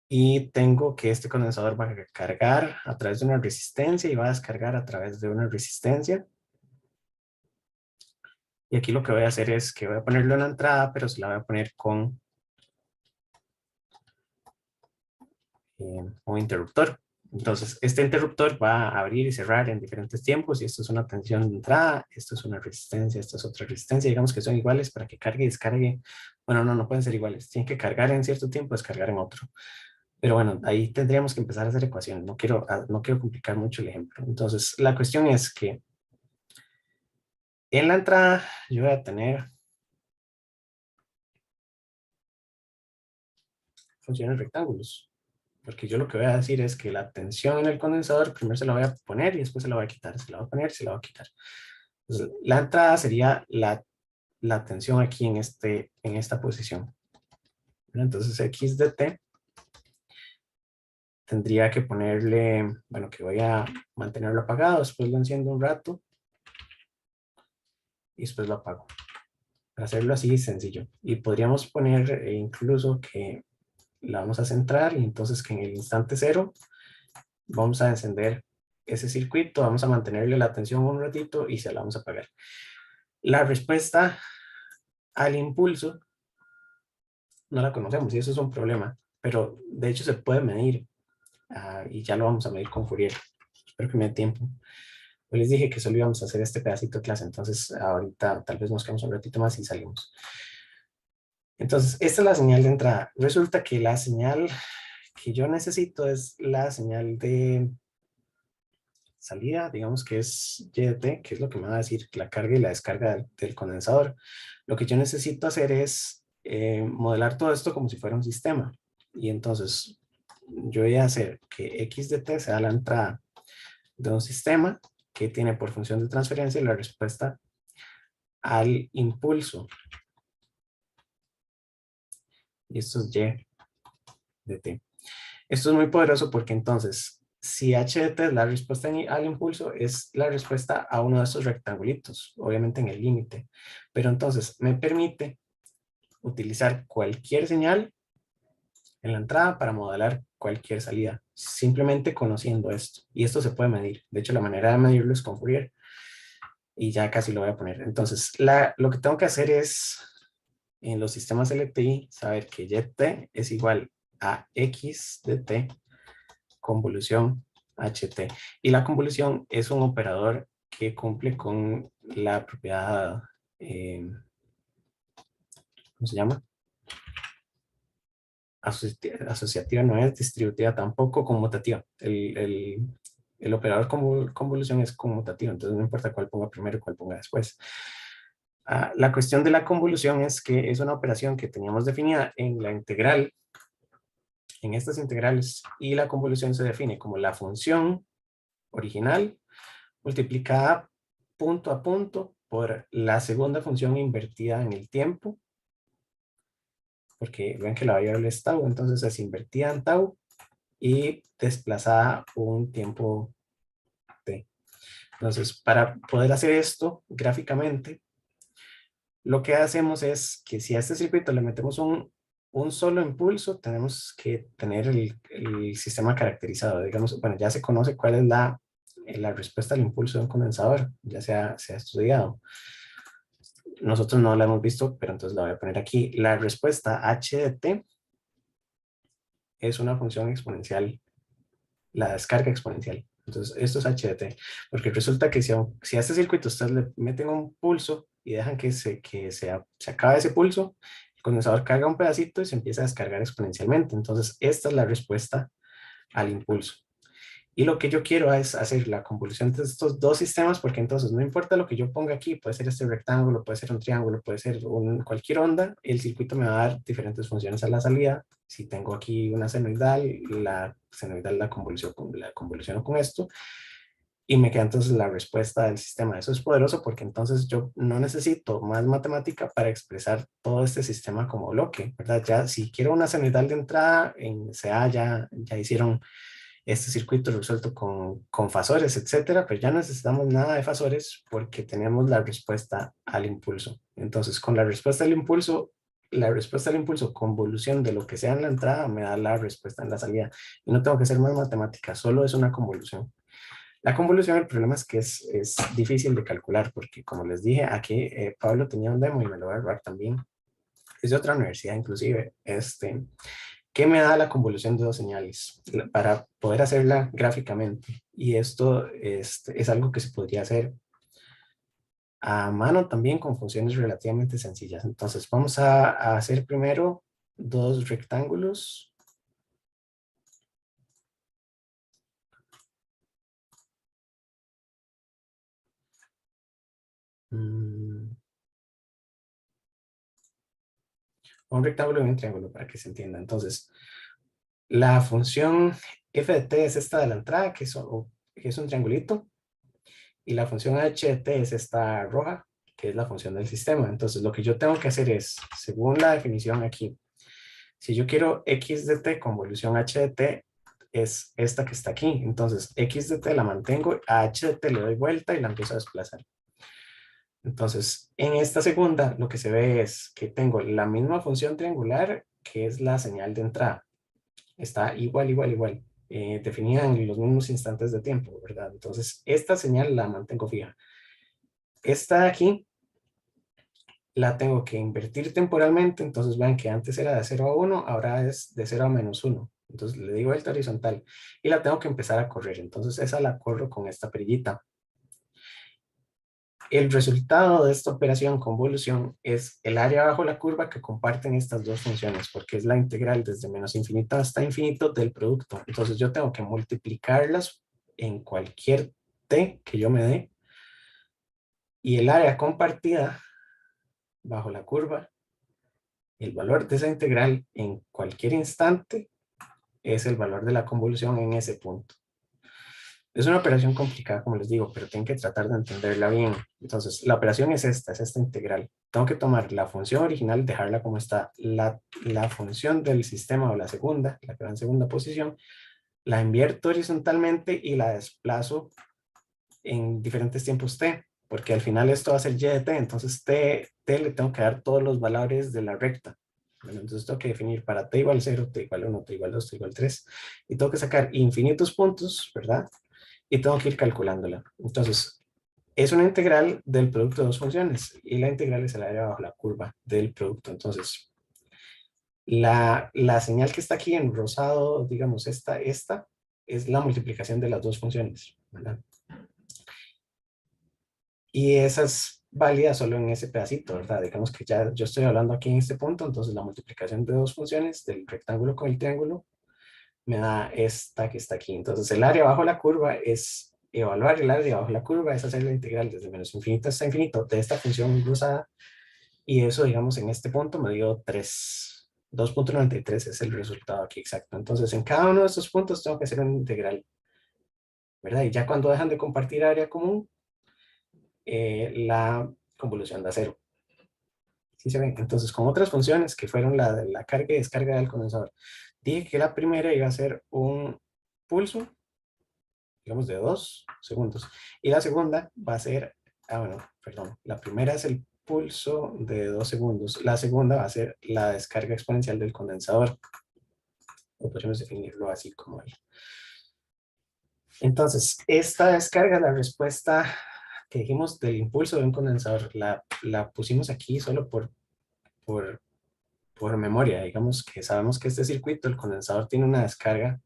y tengo que este condensador va a cargar a través de una resistencia y va a descargar a través de una resistencia. Y aquí lo que voy a hacer es que voy a ponerlo en la entrada, pero se la voy a poner con un interruptor. Entonces, este interruptor va a abrir y cerrar en diferentes tiempos y esto es una tensión de entrada, esto es una resistencia, esto es otra resistencia, digamos que son iguales para que cargue y descargue. Bueno, no pueden ser iguales, tienen que cargar en cierto tiempo, descargar en otro. Pero bueno, ahí tendríamos que empezar a hacer ecuaciones, no quiero complicar mucho el ejemplo. Entonces, la cuestión es que en la entrada yo voy a tener funciones rectángulos. Porque yo lo que voy a decir es que la tensión en el condensador primero se la voy a poner y después se la voy a quitar, se la voy a poner y se la voy a quitar. Entonces, la entrada sería la tensión aquí en esta posición. Entonces, X de T tendría que ponerle, bueno, que voy a mantenerlo apagado, después lo enciendo un rato y después lo apago. Para hacerlo así sencillo. Y podríamos poner incluso que la vamos a centrar y entonces que en el instante cero vamos a encender ese circuito, vamos a mantenerle la tensión un ratito y se la vamos a apagar. La respuesta al impulso no la conocemos y eso es un problema, pero de hecho se puede medir y ya lo vamos a medir con Fourier. Espero que me dé tiempo. Yo les dije que solo íbamos a hacer este pedacito de clase, entonces ahorita tal vez nos quedamos un ratito más y salimos. Entonces, esta es la señal de entrada. Resulta que la señal que yo necesito es la señal de salida, digamos que es YT, que es lo que me va a decir la carga y la descarga del condensador. Lo que yo necesito hacer es modelar todo esto como si fuera un sistema. Y entonces yo voy a hacer que X de T sea la entrada de un sistema que tiene por función de transferencia la respuesta al impulso. Y esto es Y de T. Esto es muy poderoso porque entonces Si h de t es la respuesta al impulso, es la respuesta a uno de estos rectangulitos, obviamente en el límite. Pero entonces me permite utilizar cualquier señal en la entrada para modelar cualquier salida, simplemente conociendo esto. Y esto se puede medir. De hecho, la manera de medirlo es con Fourier. Y ya casi lo voy a poner. Entonces, lo que tengo que hacer es, en los sistemas LTI, saber que YT es igual a X de T convolución HT. Y la convolución es un operador que cumple con la propiedad, ¿cómo se llama? Asociativa no es, distributiva tampoco, conmutativa. El operador convolución es conmutativo, entonces no importa cuál ponga primero y cuál ponga después. La cuestión de la convolución es que es una operación que teníamos definida en la integral, en estas integrales, y la convolución se define como la función original multiplicada punto a punto por la segunda función invertida en el tiempo, porque ven que la variable es tau, entonces es invertida en tau y desplazada un tiempo t. Entonces, para poder hacer esto gráficamente, lo que hacemos es que si a este circuito le metemos un solo impulso, tenemos que tener el sistema caracterizado. Digamos, bueno, ya se conoce cuál es la respuesta al impulso de un condensador, ya se ha estudiado. Nosotros no la hemos visto, pero entonces la voy a poner aquí. La respuesta h de t es una función exponencial, la descarga exponencial. Entonces, esto es h de t, porque resulta que si a este circuito ustedes le meten un pulso y dejan se acabe ese pulso, el condensador carga un pedacito y se empieza a descargar exponencialmente. Entonces, esta es la respuesta al impulso. Y lo que yo quiero es hacer la convolución de estos dos sistemas, porque entonces no importa lo que yo ponga aquí, puede ser este rectángulo, puede ser un triángulo, puede ser cualquier onda, el circuito me va a dar diferentes funciones a la salida. Si tengo aquí una senoidal, la senoidal la convoluciono con esto, y me queda entonces la respuesta del sistema. Eso es poderoso porque entonces yo no necesito más matemática para expresar todo este sistema como bloque, ¿verdad? Ya si quiero una senoidal de entrada, en CA ya hicieron este circuito resuelto con fasores, etcétera, pero ya no necesitamos nada de fasores porque tenemos la respuesta al impulso. Entonces, con la respuesta al impulso, convolución de lo que sea en la entrada, me da la respuesta en la salida. Y no tengo que hacer más matemática, solo es una convolución. La convolución, el problema es que es difícil de calcular porque, como les dije, aquí Pablo tenía un demo y me lo voy a robar también. Es de otra universidad, inclusive. ¿Qué me da la convolución de dos señales? Para poder hacerla gráficamente. Y esto es algo que se podría hacer a mano también con funciones relativamente sencillas. Entonces vamos a hacer primero dos rectángulos. Un rectángulo y un triángulo para que se entienda. Entonces, la función f de t es esta de la entrada, que es un triangulito. Y la función h de t es esta roja, que es la función del sistema. Entonces, lo que yo tengo que hacer es, según la definición aquí, si yo quiero x de t convolución h de t, es esta que está aquí. Entonces, x de t la mantengo, a h de t le doy vuelta y la empiezo a desplazar. Entonces, en esta segunda, lo que se ve es que tengo la misma función triangular, que es la señal de entrada. Está igual, igual, igual. Definida en los mismos instantes de tiempo, ¿verdad? Entonces, esta señal la mantengo fija. Esta de aquí la tengo que invertir temporalmente, entonces vean que antes era de 0 a 1, ahora es de 0 a -1. Entonces le digo vuelta horizontal y la tengo que empezar a correr. Entonces esa la corro con esta perillita. El resultado de esta operación convolución es el área bajo la curva que comparten estas dos funciones, porque es la integral desde menos infinito hasta infinito del producto. Entonces yo tengo que multiplicarlas en cualquier t que yo me dé, y el área compartida bajo la curva, el valor de esa integral en cualquier instante es el valor de la convolución en ese punto. Es una operación complicada, como les digo, pero tienen que tratar de entenderla bien. Entonces, la operación es esta integral. Tengo que tomar la función original, dejarla como está, la función del sistema o la segunda, la que va en segunda posición, La invierto horizontalmente y la desplazo en diferentes tiempos t, porque al final esto va a ser y de t, entonces t le tengo que dar todos los valores de la recta. Bueno, entonces tengo que definir para t igual 0, t igual 1, t igual 2, t igual 3, y tengo que sacar infinitos puntos, ¿verdad? Y tengo que ir calculándola. Entonces, es una integral del producto de dos funciones, y la integral es el área bajo la curva del producto. Entonces, la señal que está aquí en rosado, digamos, esta es la multiplicación de las dos funciones, ¿verdad? Y esa es válida solo en ese pedacito, ¿verdad? Digamos que ya yo estoy hablando aquí en este punto, entonces la multiplicación de dos funciones del rectángulo con el triángulo me da esta que está aquí. Entonces el área bajo la curva es evaluar el área bajo la curva, es hacer la integral desde menos infinito hasta infinito de esta función cruzada, y eso, digamos, en este punto me dio 3. 2.93 es el resultado aquí exacto. Entonces en cada uno de estos puntos tengo que hacer una integral, ¿verdad? Y ya cuando dejan de compartir área común, la convolución da cero. ¿Sí se ven? Entonces, con otras funciones que fueron la de la carga y descarga del condensador, dije que la primera iba a ser un pulso, digamos, de 2 segundos. Y la segunda va a ser, bueno, perdón, la primera es el pulso de 2 segundos. La segunda va a ser la descarga exponencial del condensador. O podríamos definirlo así como él. Entonces, esta descarga, la respuesta que dijimos del impulso de un condensador, la pusimos aquí solo por, por memoria. Digamos que sabemos que este circuito, el condensador, tiene una descarga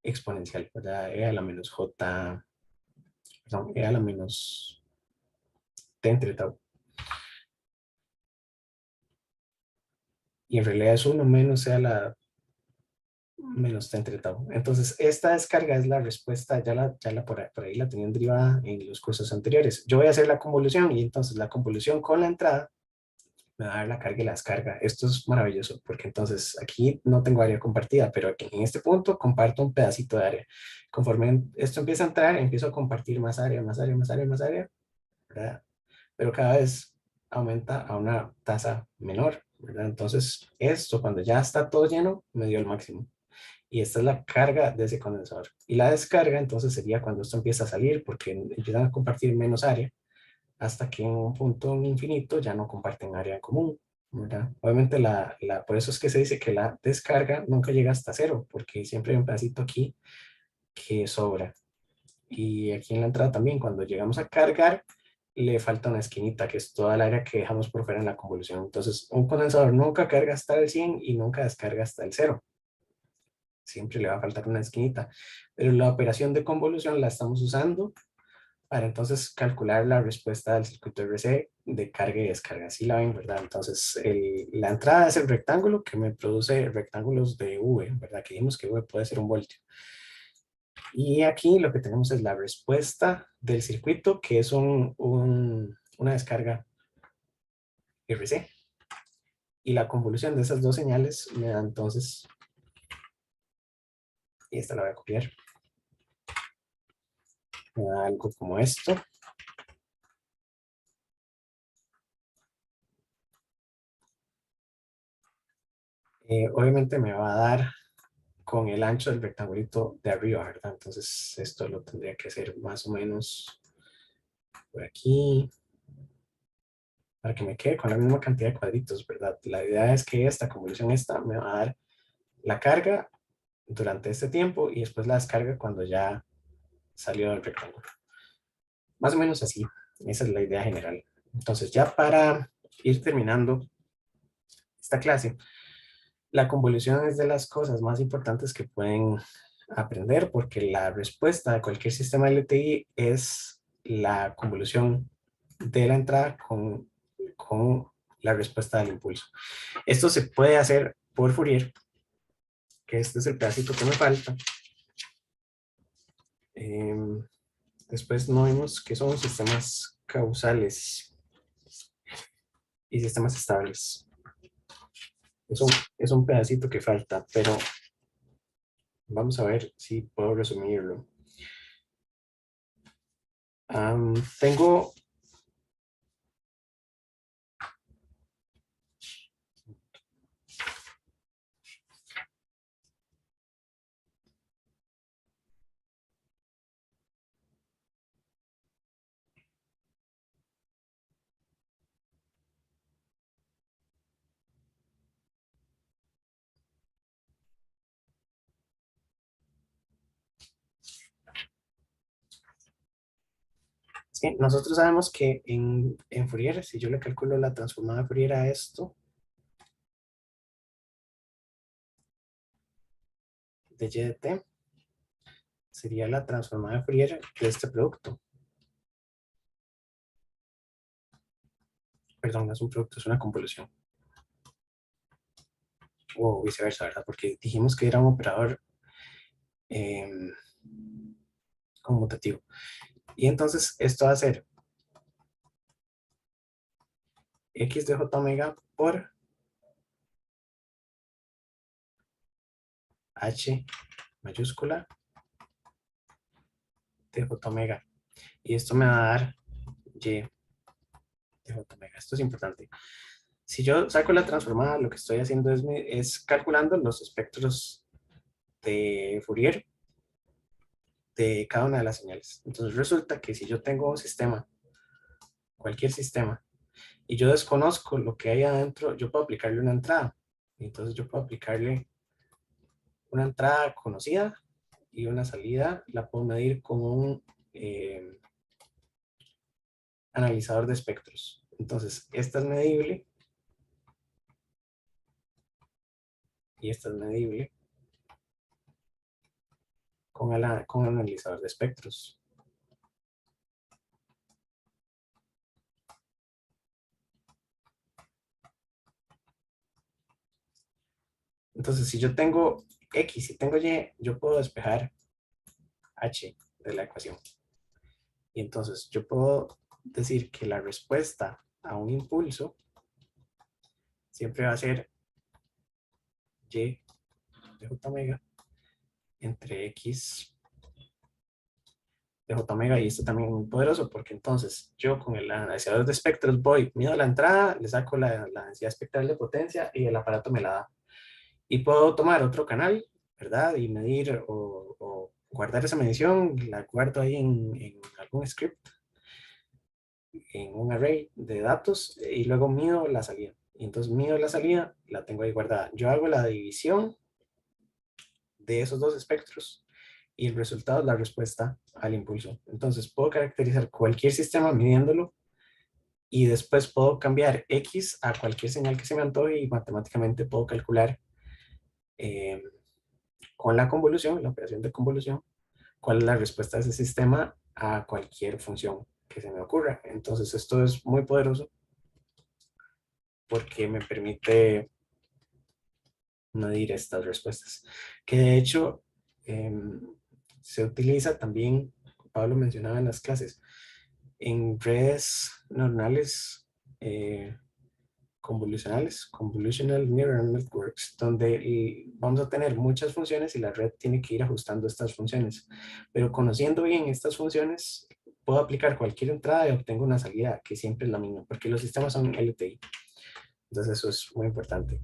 exponencial, ¿verdad? E a la menos j, perdón, e a la menos t entre tau. Y en realidad es 1 menos e a la menos t entre tau. Entonces, esta descarga es la respuesta, ya la por ahí la tenían derivada en los cursos anteriores. Yo voy a hacer la convolución, y entonces la convolución con la entrada me va a dar la carga y la descarga. Esto es maravilloso, porque entonces aquí no tengo área compartida, pero aquí en este punto comparto un pedacito de área. Conforme esto empieza a entrar, empiezo a compartir más área, más área, más área, más área, ¿verdad? Pero cada vez aumenta a una tasa menor, ¿verdad? Entonces, esto cuando ya está todo lleno, me dio el máximo. Y esta es la carga de ese condensador. Y la descarga, entonces, sería cuando esto empieza a salir, porque empiezan a compartir menos área, hasta que en un punto infinito ya no comparten área en común, ¿verdad? Obviamente, por eso es que se dice que la descarga nunca llega hasta cero, porque siempre hay un pedacito aquí que sobra. Y aquí en la entrada también, cuando llegamos a cargar, le falta una esquinita, que es toda el área que dejamos por fuera en la convolución. Entonces, un condensador nunca carga hasta el 100 y nunca descarga hasta el cero. Siempre le va a faltar una esquinita. Pero la operación de convolución la estamos usando para entonces calcular la respuesta del circuito RC de carga y descarga. Así la ven, ¿verdad? Entonces, la entrada es el rectángulo que me produce rectángulos de V, ¿verdad? Que dijimos que V puede ser un voltio. Y aquí lo que tenemos es la respuesta del circuito, que es una descarga RC. Y la convolución de esas dos señales me da entonces, y esta la voy a copiar, me da algo como esto. Obviamente me va a dar con el ancho del rectangulito de arriba, ¿verdad? Entonces esto lo tendría que hacer más o menos por aquí, para que me quede con la misma cantidad de cuadritos, ¿verdad? La idea es que esta convolución me va a dar la carga durante este tiempo y después la descarga cuando ya salió del rectángulo. Más o menos así, esa es la idea general. Entonces, ya para ir terminando esta clase, la convolución es de las cosas más importantes que pueden aprender, porque la respuesta de cualquier sistema LTI es la convolución de la entrada con la respuesta del impulso. Esto se puede hacer por Fourier, que este es el pedacito que me falta. Después no vemos que son sistemas causales y sistemas estables. Es un pedacito que falta, pero vamos a ver si puedo resumirlo. Tengo Sí, nosotros sabemos que en Fourier, si yo le calculo la transformada de Fourier a esto, de y de t, sería la transformada de Fourier de este producto. Perdón, no es un producto, es una convolución. O viceversa, ¿verdad? Porque dijimos que era un operador eh, conmutativo. Y entonces esto va a ser x de j omega por h mayúscula de j omega. Y esto me va a dar y de j omega. Esto es importante. Si yo saco la transformada, lo que estoy haciendo es calculando los espectros de Fourier de cada una de las señales. Entonces resulta que si yo tengo un sistema, cualquier sistema, y yo desconozco lo que hay adentro, yo puedo aplicarle una entrada. Entonces yo puedo aplicarle una entrada conocida y una salida la puedo medir con un analizador de espectros. Entonces, esta es medible y esta es medible con el analizador de espectros. Entonces, si yo tengo X y tengo Y, yo puedo despejar H de la ecuación. Y entonces yo puedo decir que la respuesta a un impulso siempre va a ser Y de j omega entre X de j omega, y esto también es muy poderoso porque entonces yo con el analizador de espectros voy, mido la entrada, le saco la densidad espectral de potencia y el aparato me la da. Y puedo tomar otro canal, ¿verdad? Y medir o guardar esa medición, la guardo ahí en algún script, en un array de datos y luego mido la salida. Y entonces mido la salida, la tengo ahí guardada. Yo hago la división de esos dos espectros y el resultado es la respuesta al impulso. Entonces puedo caracterizar cualquier sistema midiéndolo y después puedo cambiar X a cualquier señal que se me antoje y matemáticamente puedo calcular eh, con la convolución, la operación de convolución, cuál es la respuesta de ese sistema a cualquier función que se me ocurra. Entonces esto es muy poderoso porque me permite medir estas respuestas. Que de hecho se utiliza también, Pablo mencionaba en las clases, en redes neuronales convolucionales, convolutional neural networks, donde vamos a tener muchas funciones y la red tiene que ir ajustando estas funciones. Pero conociendo bien estas funciones, puedo aplicar cualquier entrada y obtengo una salida que siempre es la misma, porque los sistemas son LTI. Entonces eso es muy importante.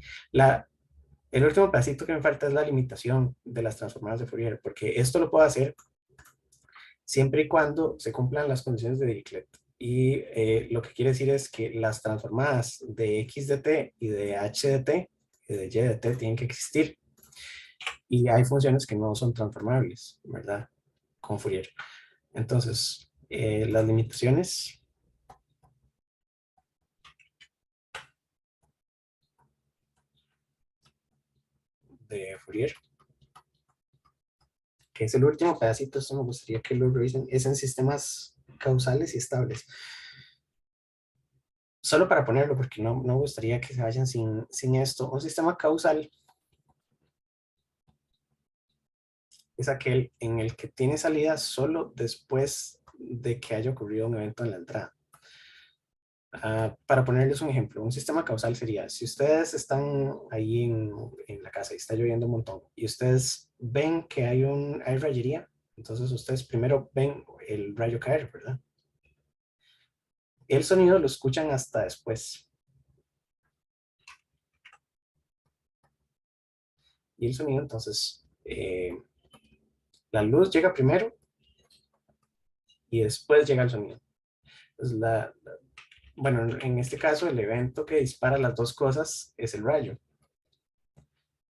El último pedacito que me falta es la limitación de las transformadas de Fourier, porque esto lo puedo hacer siempre y cuando se cumplan las condiciones de Dirichlet. Y lo que quiere decir es que las transformadas de x de t y de h de t y de y de t tienen que existir. Y hay funciones que no son transformables, ¿verdad? Con Fourier. Entonces, las limitaciones de Fourier, que es el último pedacito, esto me gustaría que lo revisen, es en sistemas causales y estables. Solo para ponerlo, porque no me gustaría que se vayan sin esto. Un sistema causal es aquel en el que tiene salida solo después de que haya ocurrido un evento en la entrada. Para ponerles un ejemplo, un sistema causal sería, si ustedes están ahí en la casa y está lloviendo un montón y ustedes ven que hay rayería, entonces ustedes primero ven el rayo caer, ¿verdad? El sonido lo escuchan hasta después. Y el sonido, entonces, la luz llega primero y después llega el sonido. Entonces, bueno, en este caso, el evento que dispara las dos cosas es el rayo.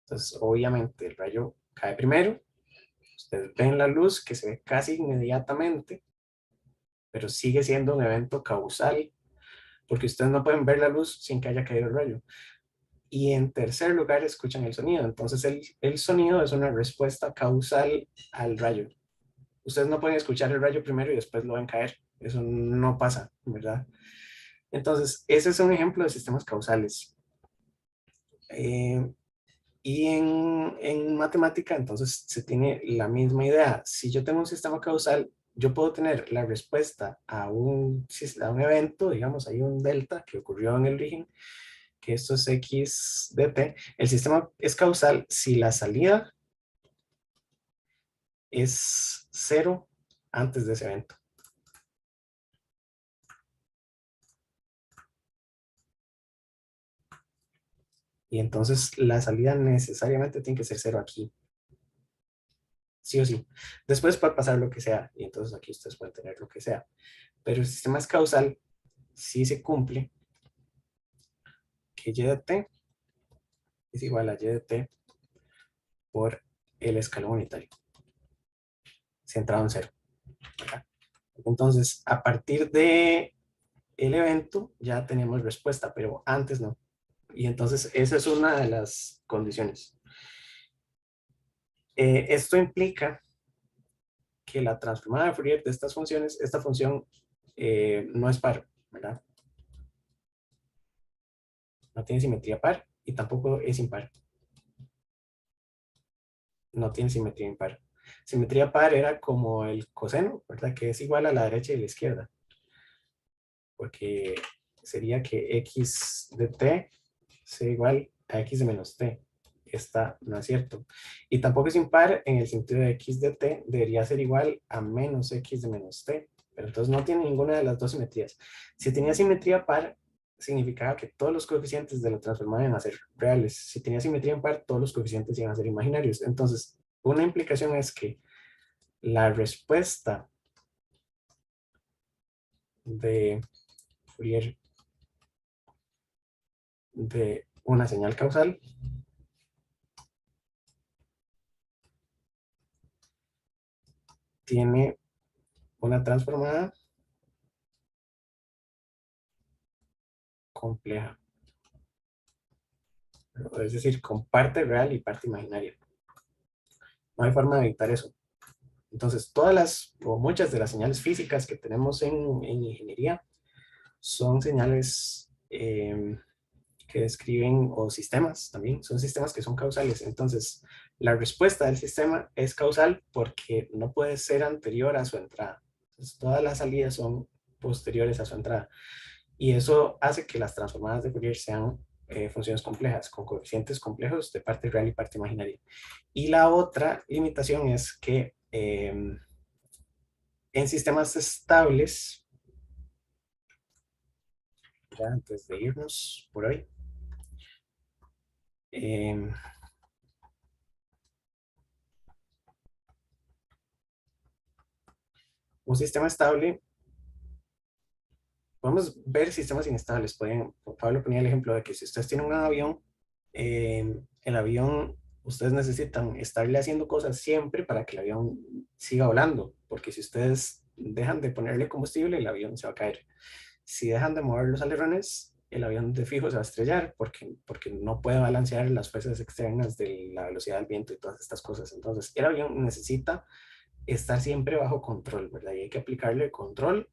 Entonces, obviamente, el rayo cae primero. Ustedes ven la luz que se ve casi inmediatamente pero sigue siendo un evento causal, porque ustedes no pueden ver la luz sin que haya caído el rayo. Y en tercer lugar, escuchan el sonido. Entonces, el sonido es una respuesta causal al rayo. Ustedes no pueden escuchar el rayo primero y después lo ven caer. Eso no pasa, ¿verdad? Entonces, ese es un ejemplo de sistemas causales. Y en matemática, entonces, se tiene la misma idea. Si yo tengo un sistema causal, yo puedo tener la respuesta a un evento, digamos, hay un delta que ocurrió en el origen, que esto es x de t. El sistema es causal si la salida es cero antes de ese evento. Y entonces la salida necesariamente tiene que ser cero aquí. Sí o sí. Después puede pasar lo que sea. Y entonces aquí ustedes pueden tener lo que sea. Pero el sistema es causal si se cumple que y de t es igual a y de t por el escalón unitario, centrado en cero. ¿Verdad? Entonces, a partir de el evento ya tenemos respuesta, pero antes no. Y entonces esa es una de las condiciones. Esto implica que la transformada de Fourier de estas funciones, esta función no es par, ¿verdad? No tiene simetría par y tampoco es impar. No tiene simetría impar. Simetría par era como el coseno, ¿verdad? Que es igual a la derecha y la izquierda. Porque sería que x de t sea igual a x de menos t. Esta no es cierto. Y tampoco es impar en el sentido de x de t debería ser igual a menos x de menos t. Pero entonces no tiene ninguna de las dos simetrías. Si tenía simetría par, significaba que todos los coeficientes de la transformada iban a ser reales. Si tenía simetría impar, todos los coeficientes iban a ser imaginarios. Entonces, una implicación es que la respuesta de Fourier de una señal causal tiene una transformada compleja. Es decir, con parte real y parte imaginaria. No hay forma de evitar eso. Entonces, todas las o muchas de las señales físicas que tenemos en ingeniería son señales que describen, o sistemas también, son sistemas que son causales. Entonces, la respuesta del sistema es causal porque no puede ser anterior a su entrada. Entonces, todas las salidas son posteriores a su entrada. Y eso hace que las transformadas de Fourier sean funciones complejas, con coeficientes complejos de parte real y parte imaginaria. Y la otra limitación es que en sistemas estables, ya antes de irnos por hoy, eh, un sistema estable, podemos ver sistemas inestables. Pablo ponía el ejemplo de que si ustedes tienen un avión, el avión, ustedes necesitan estarle haciendo cosas siempre para que el avión siga volando, porque si ustedes dejan de ponerle combustible, el avión se va a caer. Si dejan de mover los alerones, el avión de fijo se va a estrellar porque no puede balancear las fuerzas externas de la velocidad del viento y todas estas cosas. Entonces, el avión necesita estar siempre bajo control, ¿verdad? Y hay que aplicarle control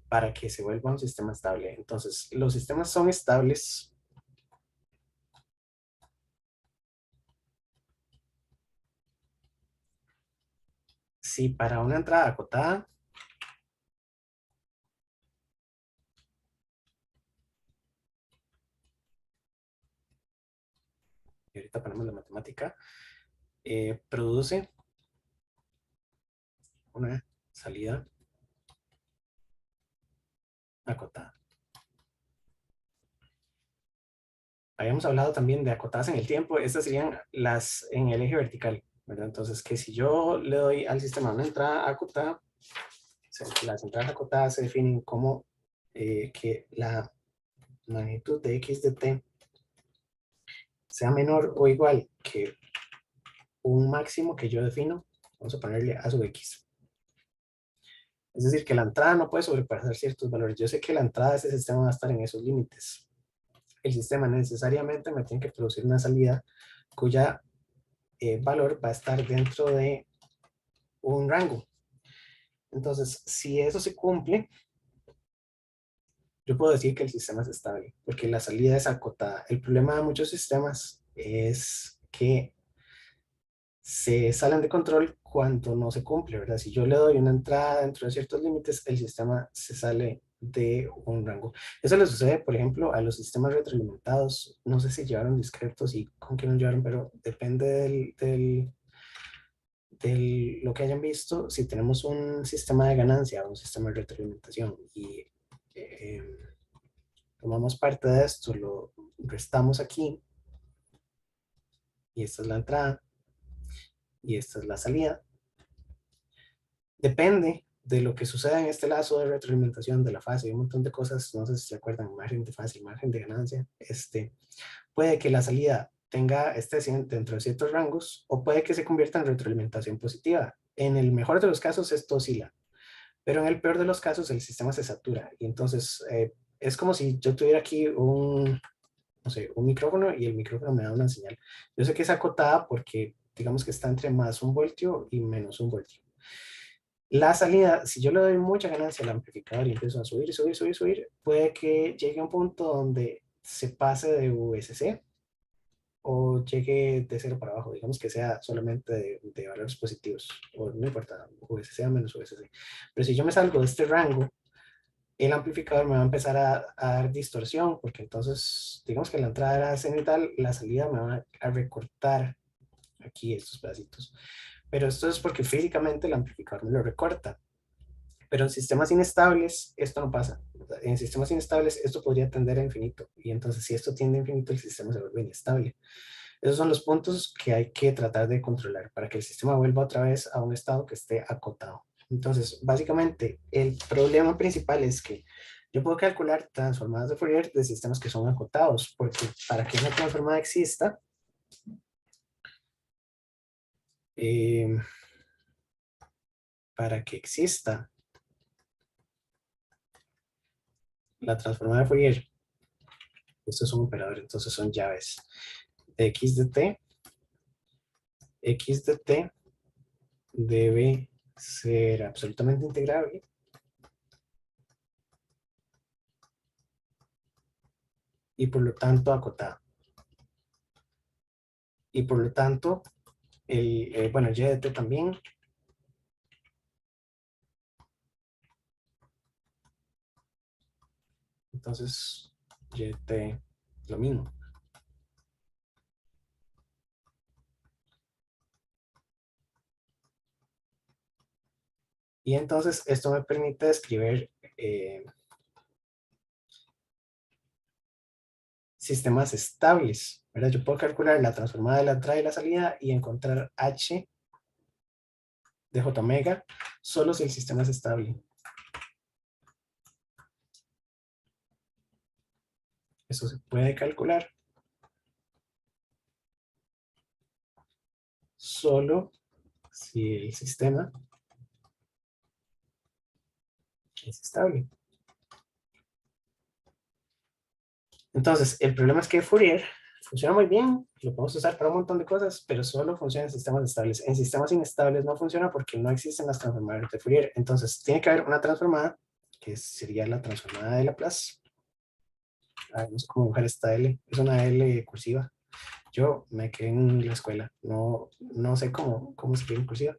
para que se vuelva un sistema estable. Entonces, los sistemas son estables si para una entrada acotada, y ahorita ponemos la matemática, produce una salida acotada. Habíamos hablado también de acotadas en el tiempo. Estas serían las en el eje vertical, ¿verdad? Entonces, que si yo le doy al sistema una entrada acotada, las entradas acotadas se definen como que la magnitud de x de t sea menor o igual que un máximo que yo defino. Vamos a ponerle a sub x. Es decir, que la entrada no puede sobrepasar ciertos valores. Yo sé que la entrada de ese sistema va a estar en esos límites. El sistema necesariamente me tiene que producir una salida cuya valor va a estar dentro de un rango. Entonces, si eso se cumple, yo puedo decir que el sistema es estable, porque la salida es acotada. El problema de muchos sistemas es que se salen de control cuando no se cumple, ¿verdad? Si yo le doy una entrada dentro de ciertos límites, el sistema se sale de un rango. Eso le sucede, por ejemplo, a los sistemas retroalimentados. No sé si llevaron discretos y con qué no llevaron, pero depende del lo que hayan visto. Si tenemos un sistema de ganancia o un sistema de retroalimentación y eh, tomamos parte de esto, lo restamos aquí y esta es la entrada y esta es la salida. Depende de lo que suceda en este lazo de retroalimentación de la fase y un montón de cosas, no sé si se acuerdan, margen de fase y margen de ganancia, puede que la salida esté dentro de ciertos rangos o puede que se convierta en retroalimentación positiva. En el mejor de los casos esto oscila, pero en el peor de los casos el sistema se satura y entonces es como si yo tuviera aquí no sé, un micrófono y el micrófono me da una señal. Yo sé que es acotada porque digamos que está entre más un voltio y menos un voltio. La salida, si yo le doy mucha ganancia al amplificador y empiezo a subir, subir, subir, subir, puede que llegue a un punto donde se pase de VSC o llegue de cero para abajo, digamos que sea solamente de valores positivos, o no importa, VSC a menos VSC. Pero si yo me salgo de este rango, el amplificador me va a empezar a dar distorsión, porque entonces, digamos que la entrada era cenital, la salida me va a recortar aquí estos pedacitos. Pero esto es porque físicamente el amplificador me lo recorta. Pero en sistemas inestables esto no pasa. En sistemas inestables esto podría tender a infinito. Y entonces si esto tiende a infinito, el sistema se vuelve inestable. Esos son los puntos que hay que tratar de controlar para que el sistema vuelva otra vez a un estado que esté acotado. Entonces, básicamente, el problema principal es que yo puedo calcular transformadas de Fourier de sistemas que son acotados, porque para que una transformada exista, eh, para que exista la transformada de Fourier, esto es un operador, entonces son llaves de x de t, x de t debe ser absolutamente integrable y por lo tanto acotada. Y por lo tanto, bueno, y de t también. Entonces, y de t lo mismo. Y entonces esto me permite escribir sistemas estables, ¿verdad? Yo puedo calcular la transformada de la entrada y la salida y encontrar h de j omega solo si el sistema es estable. Eso se puede calcular solo si el sistema es estable. Entonces, el problema es que Fourier funciona muy bien, lo podemos usar para un montón de cosas, pero solo funciona en sistemas estables. En sistemas inestables no funciona porque no existen las transformadas de Fourier. Entonces, tiene que haber una transformada, que sería la transformada de Laplace. No sé cómo dibujar esta L, es una L cursiva. Yo me quedé en la escuela, no sé cómo escribir en cursiva.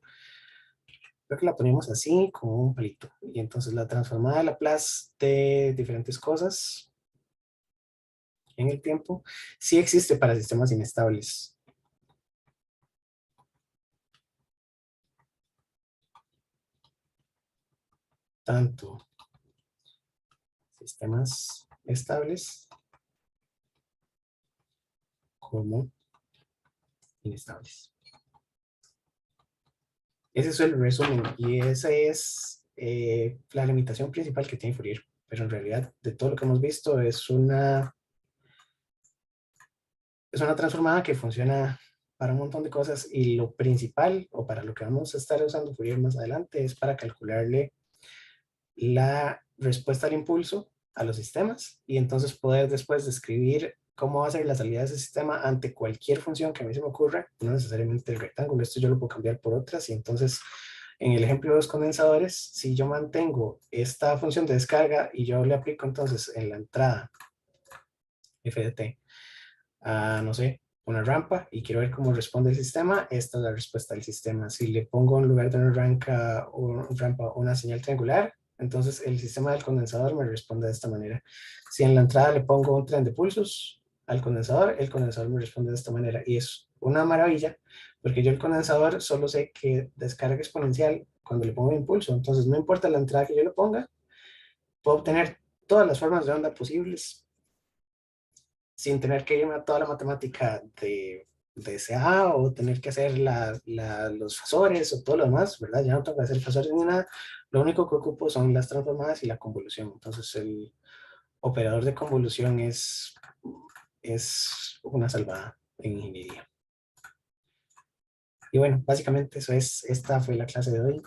Creo que la ponemos así, como un palito. Y entonces la transformada de Laplace de diferentes cosas en el tiempo sí existe para sistemas inestables. Tanto sistemas estables como inestables. Ese es el resumen y esa es la limitación principal que tiene Fourier. Pero en realidad, de todo lo que hemos visto, es una transformada que funciona para un montón de cosas y lo principal, o para lo que vamos a estar usando Fourier más adelante, es para calcularle la respuesta al impulso a los sistemas y entonces poder después describir cómo va a ser la salida de ese sistema ante cualquier función que a mí se me ocurra, no necesariamente el rectángulo, esto yo lo puedo cambiar por otras y entonces en el ejemplo de los condensadores, si yo mantengo esta función de descarga y yo le aplico entonces en la entrada f de t a, no sé, una rampa y quiero ver cómo responde el sistema, esta es la respuesta del sistema. Si le pongo en lugar de una rampa una señal triangular, entonces el sistema del condensador me responde de esta manera. Si en la entrada le pongo un tren de pulsos al condensador, el condensador me responde de esta manera. Y es una maravilla, porque yo el condensador solo sé que descarga exponencial cuando le pongo impulso. Entonces no importa la entrada que yo le ponga, puedo obtener todas las formas de onda posibles sin tener que irme a toda la matemática de SA o tener que hacer los fasores o todo lo demás, ¿verdad? Ya no tengo que hacer fasores ni nada. Lo único que ocupo son las transformadas y la convolución. Entonces el operador de convolución es una salvada en ingeniería. Y bueno, básicamente eso es, esta fue la clase de hoy.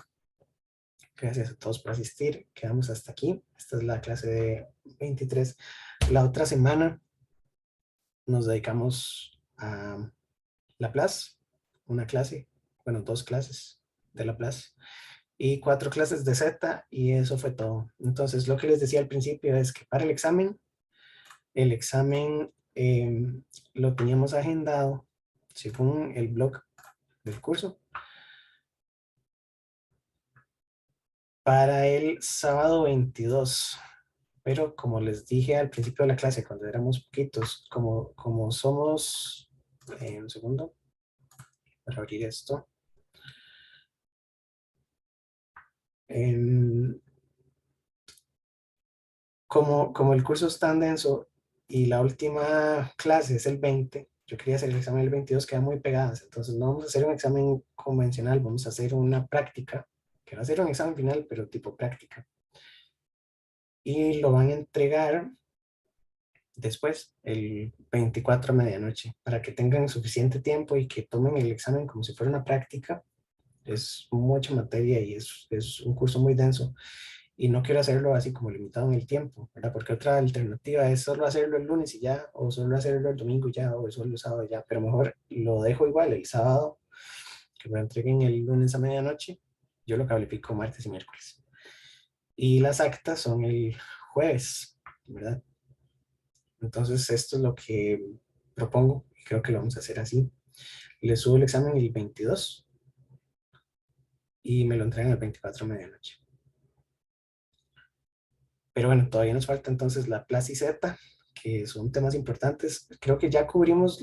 Gracias a todos por asistir. Quedamos hasta aquí. Esta es la clase de 23. La otra semana nos dedicamos a Laplace, una clase, bueno, 2 clases de Laplace y 4 clases de Z y eso fue todo. Entonces, lo que les decía al principio es que para el examen lo teníamos agendado según el blog del curso para el sábado 22. Pero como les dije al principio de la clase, cuando éramos poquitos, como somos, un segundo, para abrir esto. em, como el curso es tan denso y la última clase es el 20, yo quería hacer el examen el 22, quedan muy pegadas, entonces no vamos a hacer un examen convencional, vamos a hacer una práctica, que va a ser un examen final, pero tipo práctica. Y lo van a entregar después, el 24 a medianoche, para que tengan suficiente tiempo y que tomen el examen como si fuera una práctica. Es mucha materia y es un curso muy denso. Y no quiero hacerlo así como limitado en el tiempo, ¿verdad? Porque otra alternativa es solo hacerlo el lunes y ya, o solo hacerlo el domingo y ya, o solo el sábado y ya, pero mejor lo dejo igual el sábado, que me lo entreguen el lunes a medianoche, yo lo califico martes y miércoles. Y las actas son el jueves, ¿verdad? Entonces esto es lo que propongo y creo que lo vamos a hacer así. Le subo el examen el 22 y me lo entregan el 24 a medianoche. Pero bueno, todavía nos falta entonces la Plaza y Z, que son temas importantes. Creo que ya cubrimos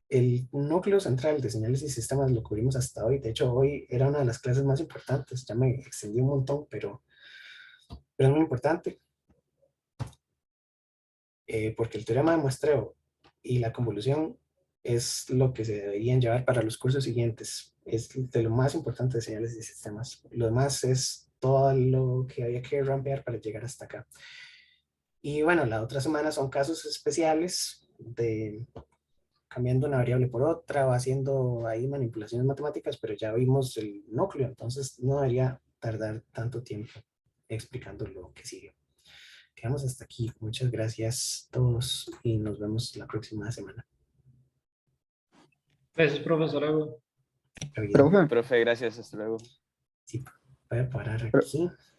el núcleo central de señales y sistemas, lo cubrimos hasta hoy. De hecho, hoy era una de las clases más importantes. Ya me extendí un montón, pero es muy importante porque el teorema de muestreo y la convolución es lo que se deberían llevar para los cursos siguientes. Es de lo más importante de señales y sistemas. Lo demás es todo lo que había que rampear para llegar hasta acá. Y bueno, la otra semana son casos especiales de cambiando una variable por otra o haciendo ahí manipulaciones matemáticas, pero ya vimos el núcleo, entonces no debería tardar tanto tiempo explicando lo que sigue. Quedamos hasta aquí. Muchas gracias a todos y nos vemos la próxima semana. Gracias, profesor. Profe, Profe, Profe, gracias, hasta luego. sí, voy a parar Pro- aquí.